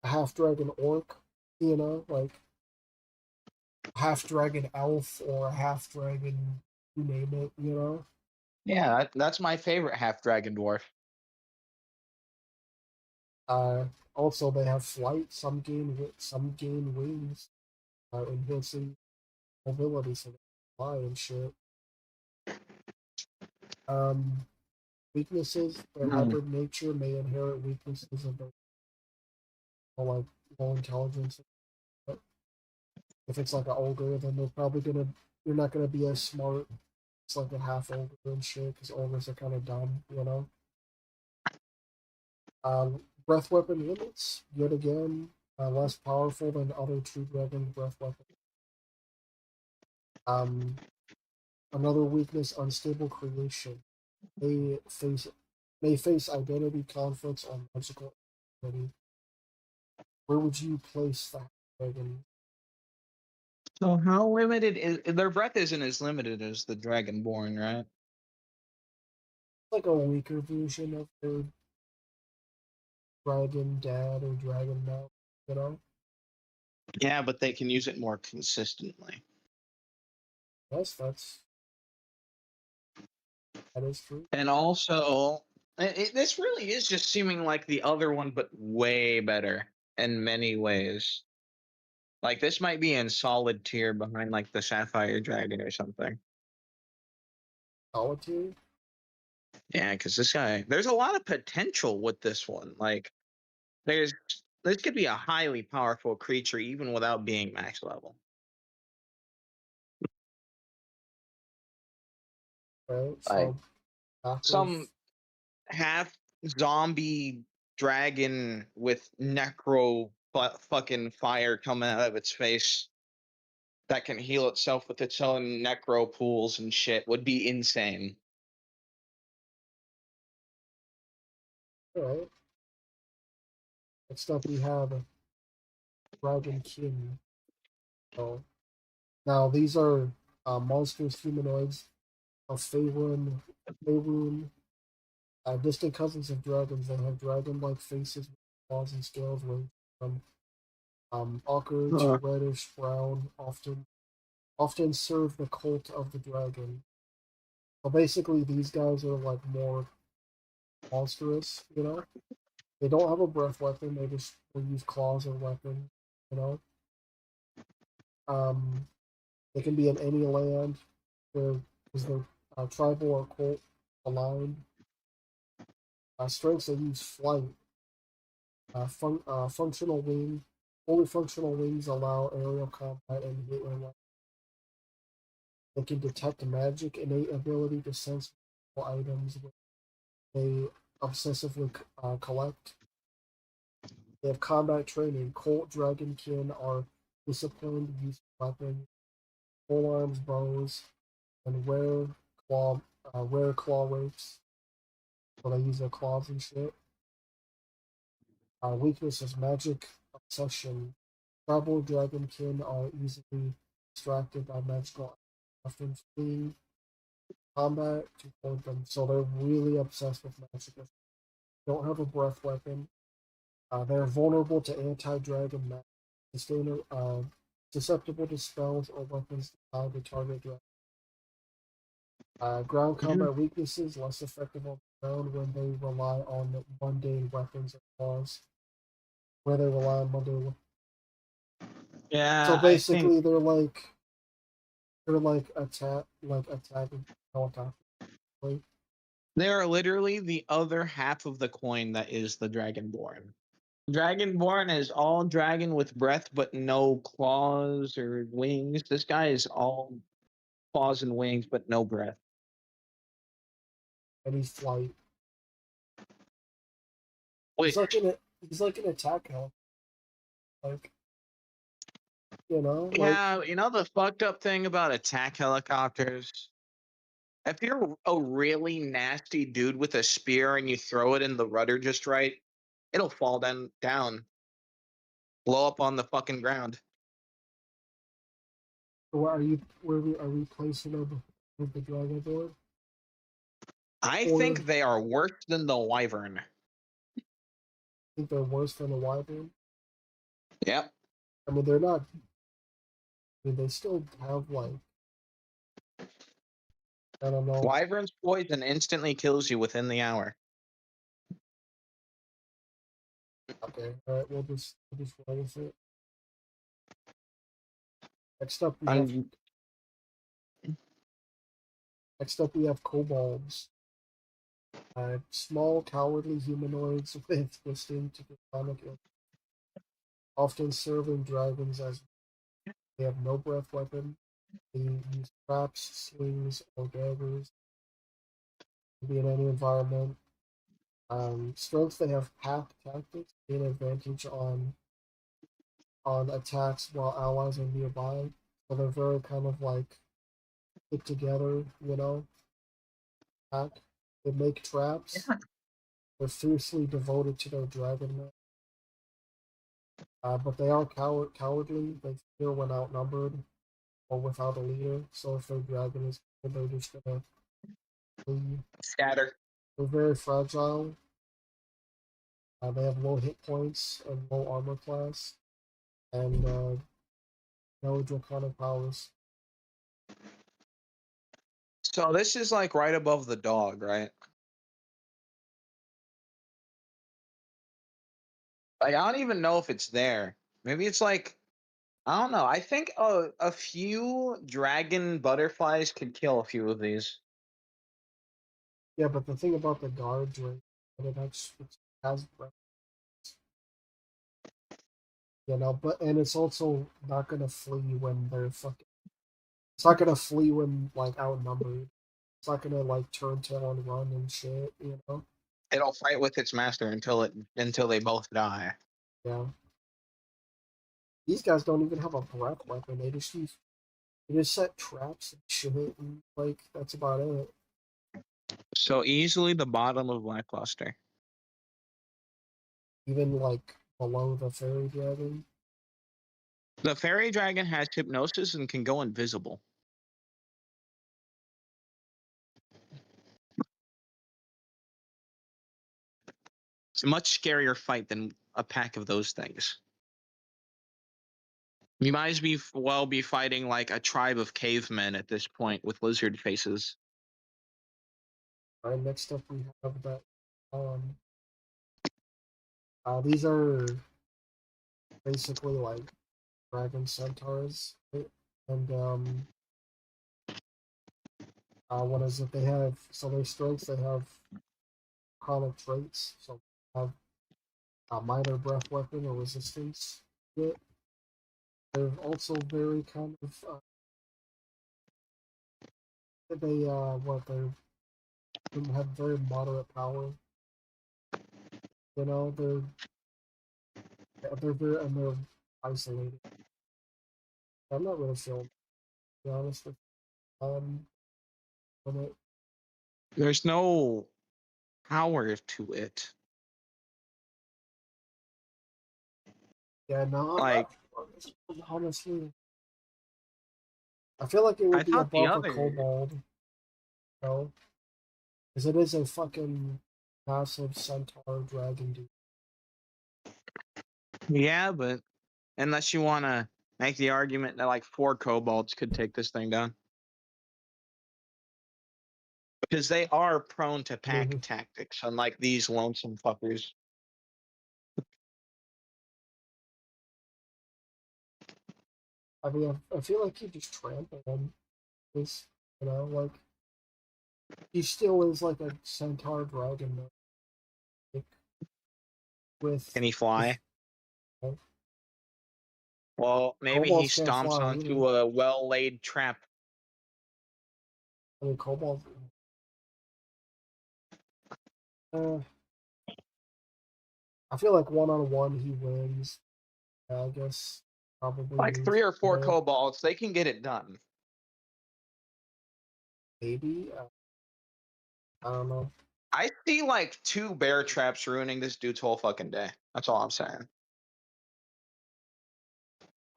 A half dragon orc. You know, like half dragon elf or a half dragon, you name it. You know. Yeah, that's my favorite half dragon dwarf. Also, they have flight. Some gain wings, enhancing mobility. So fly and shit. Weaknesses. Their hybrid nature may inherit weaknesses of their like low intelligence. But if it's like an ogre, then you're not gonna be as smart. It's like a half ogre and shit because ogres are kind of dumb, you know. Breath weapon limits yet again less powerful than other true dragon breath weapons. Another weakness: unstable creation. May face may face identity conflicts on magical identity. Where would you place that dragon? So how limited is their breath? Isn't as limited as the Dragonborn, right? Like a weaker version of their dragon dad or dragon mount, you know? Yeah, but they can use it more consistently. Yes, that is true. And also, this really is just seeming like the other one, but way better in many ways. Like this might be in solid tier behind like the Sapphire Dragon or something. Solitude? Yeah, because this guy, there's a lot of potential with this one. Like, there's this could be a highly powerful creature even without being max level. Right? Like So active. some half zombie dragon with necro fucking fire coming out of its face that can heal itself with its own necro pools and shit would be insane. Alright. Next up we have dragonkin. So now these are monstrous humanoids of Faerun, distant cousins of dragons. They have dragon-like faces with claws and scales ranging from ochre to reddish brown. Often serve the cult of the dragon. So basically, these guys are like more monstrous. You know, they don't have a breath weapon. They use claws or weapons. You know, um, they can be in any land. They're tribal or cult aligned. Strengths: they use flight. Functional wing. Only functional wings allow aerial combat and hit and they can detect magic, innate ability to sense items which they obsessively collect. They have combat training. Colt dragonkin are disciplined, use weapons, full arms, bows, and rare claw rakes. So they use their claws and shit. Weakness is magic obsession. Tribal dragonkin are easily distracted by magical often fleeing combat to hold them. So they're really obsessed with magic. Don't have a breath weapon. They're vulnerable to anti-dragon magic. Susceptible to spells or weapons tied to target dragon. Ground combat weaknesses: less effective on the ground when they rely on mundane weapons or claws. Where they rely on mundane. Yeah, So I think basically, they're like attacking helicopters. Like, they are literally the other half of the coin that is the Dragonborn. Dragonborn is all dragon with breath, but no claws or wings. This guy is all claws and wings, but no breath. and he's flight. He's Wait, like an he's like an attack helicopter. Like, you know, like yeah, you know the fucked up thing about attack helicopters? If you're a really nasty dude with a spear and you throw it in the rudder just right, it'll fall down, blow up on the fucking ground. are we placing him with the dragon board? I Or think they are worse than the wyvern. think they're worse than the wyvern? Yep. I mean, they're not. I mean, they still have like I don't know. Wyvern's poison instantly kills you within the hour. Okay, all right, we'll just roll with it. Next up, we have I'm Next up, we have kobolds. Small, cowardly humanoids with distinct demonic ills, often serving dragons as they have no breath weapon. They use traps, slings, or daggers to be in any environment. Strength, they have pack tactics, gain advantage on attacks while allies are nearby. So they're very kind of like put together, you know, pack. They make traps. They're fiercely devoted to their dragon. But they are cowardly. They fear when outnumbered or without a leader. So if their dragon is killed, they're just gonna flee. Scatter. They're very fragile. They have low hit points and low armor class, and no draconic powers. So this is like right above the dog, right? Like I don't even know if it's there. Maybe it's like I don't know. I think a few dragon butterflies could kill a few of these. Yeah, but the thing about the guards, right? It actually has breath, you know. But and it's also not gonna flee when they're fucking. It's not gonna flee when like outnumbered. It's not gonna like turn tail and run and shit, you know. It'll fight with its master until they both die. Yeah. These guys don't even have a breath weapon. They just set traps and shit, and like that's about it. So easily the bottom of Lackluster. Even like below the fairy dragon. The fairy dragon has hypnosis and can go invisible. It's a much scarier fight than a pack of those things. You might as well be fighting like a tribe of cavemen at this point with lizard faces. Alright, next up we have that. Um, these are basically like dragon centaurs, right? And what is it? They have so their strengths. They have chronic traits. So they have a minor breath weapon or resistance to it. They're also very kind of they have very moderate power. You know, they're very and they're isolated. I'm not really feeling, to be honest with from it. There's no power to it. Yeah, no, I'm Like not honestly. I feel like it I would be thought the above a other kobold, you know, because it is a fucking massive centaur dragon dude. Yeah, but unless you want to make the argument that like 4 kobolds could take this thing down. Because they are prone to pack tactics, unlike these lonesome fuckers. I mean, I feel like he just trampled him. This, you know, like he still is like a centaur dragon, though, like, Can he with fly? Well, maybe he kobolds can't stomps fly either. onto a well-laid trap. I mean, kobolds. Uh, I feel like 1-on-1 he wins. I guess probably Like lose 3 or 4 there. kobolds, they can get it done. Maybe. I don't know. I see like 2 bear traps ruining this dude's whole fucking day. That's all I'm saying.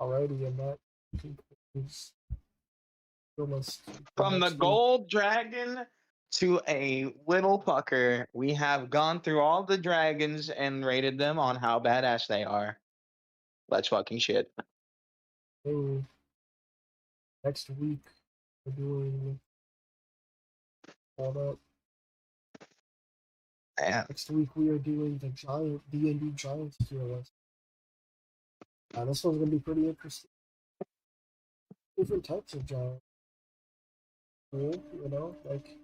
Alrighty, and that concludes the list. From the Next week. gold dragon to a little fucker, we have gone through all the dragons and rated them on how badass they are. Let's fucking shit. Hey, next week we're doing all that. Yeah. Next week we are doing the giant D&D Giants tier list. This one's gonna be pretty interesting. Different types of giants. cool, you know, like.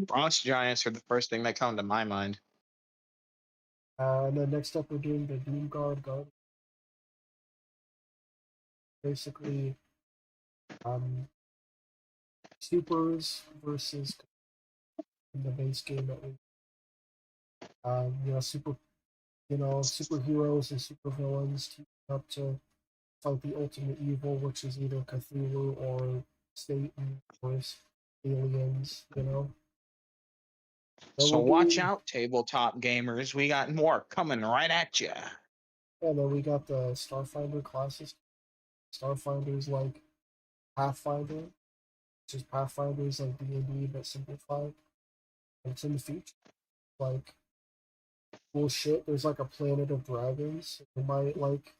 Bronze giants are the first thing that come to my mind. And then next up, we're doing the Doomguard Guard. Basically, um, supers versus in the base game that we, you know, superheroes and supervillains team up to fight the ultimate evil, which is either Cthulhu or Satan or aliens, you know. Then So we're watch doing, out, tabletop gamers. We got more coming right at you. and then we got the Starfinder classes. Starfinder's like Pathfinder, which is Pathfinder's like D&D but simplified. And it's in the future. Like, cool shit. There's like a planet of dragons. You might like,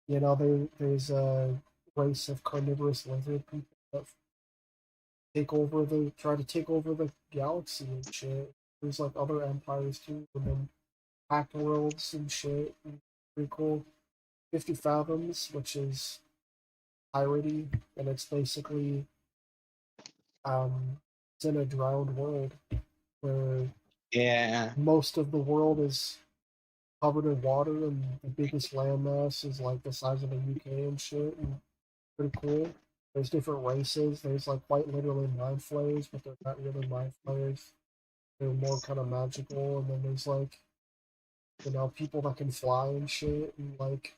you know, there's a race of carnivorous lizard people that try to take over the galaxy and shit. There's like other empires too, and then packed worlds and shit. And pretty cool. 50 Fathoms, which is piratey, and it's basically it's in a drowned world where Yeah. most of the world is covered in water, and the biggest landmass is like the size of the UK and shit, and pretty cool. There's different races. There's like quite literally mind flayers, but they're not really mind flayers. They're more kind of magical, and then there's like, you know, people that can fly and shit, and like,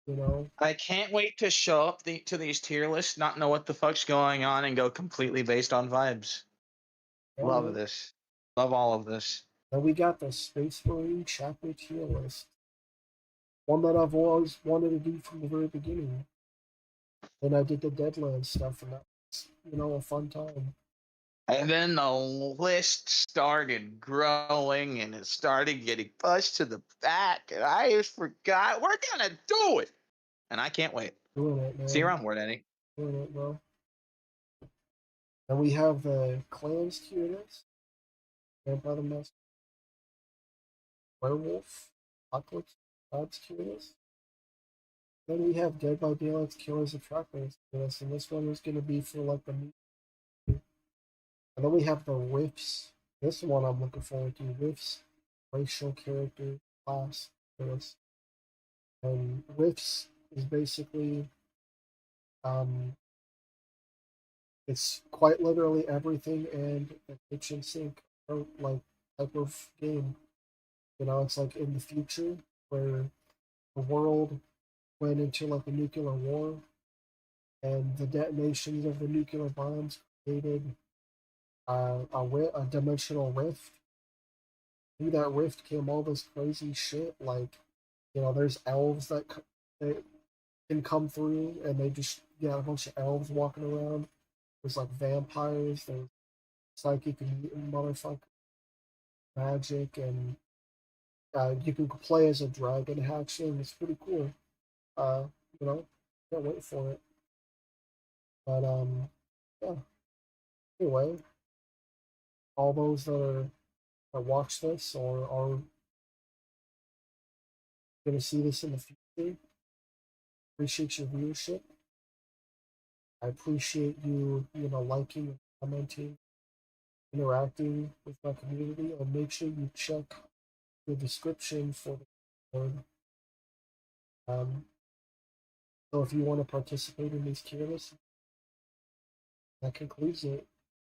you know, I can't wait to show up to these tier lists, not know what the fuck's going on, and go completely based on vibes. yeah, Love man. this. Love all of this. Then we got the Space Marine chapter tier list, one that I've always wanted to do from the very beginning. And I did the Deadlands stuff, and that was, you know, a fun time. And then the list started growing and it started getting pushed to the back. And I just forgot we're going to do it. And I can't wait. Doing it, See you man. around, Ward Eddie. Doing it, bro. And we have the clans tier list. Vampire the Mask, Werewolf, Apocalypse, Gods tier list. Then we have Dead by Daylight's Killers of Trackers tier list, and this one is going to be for like the meat. And then we have the Riffs. This one I'm looking forward to. Riffs, racial character class tier list. And Riffs is basically it's quite literally everything and the kitchen sink or like type of game. You know, it's like in the future where the world went into like a nuclear war, and the detonations of the nuclear bombs created a dimensional rift. Through that rift came all this crazy shit. Like, you know, there's elves that can come through, and they just a bunch of elves walking around. There's like vampires. There's psychic and mutant motherfucker magic, and you can play as a dragon hatchling. It's pretty cool. Uh, you know, can't wait for it. But yeah. Anyway, all those that watch this or are going to see this in the future, appreciate your viewership. I appreciate you, you know, liking, commenting, interacting with my community, and make sure you check the description for the board. Um, so if you want to participate in these tier lists, that concludes it.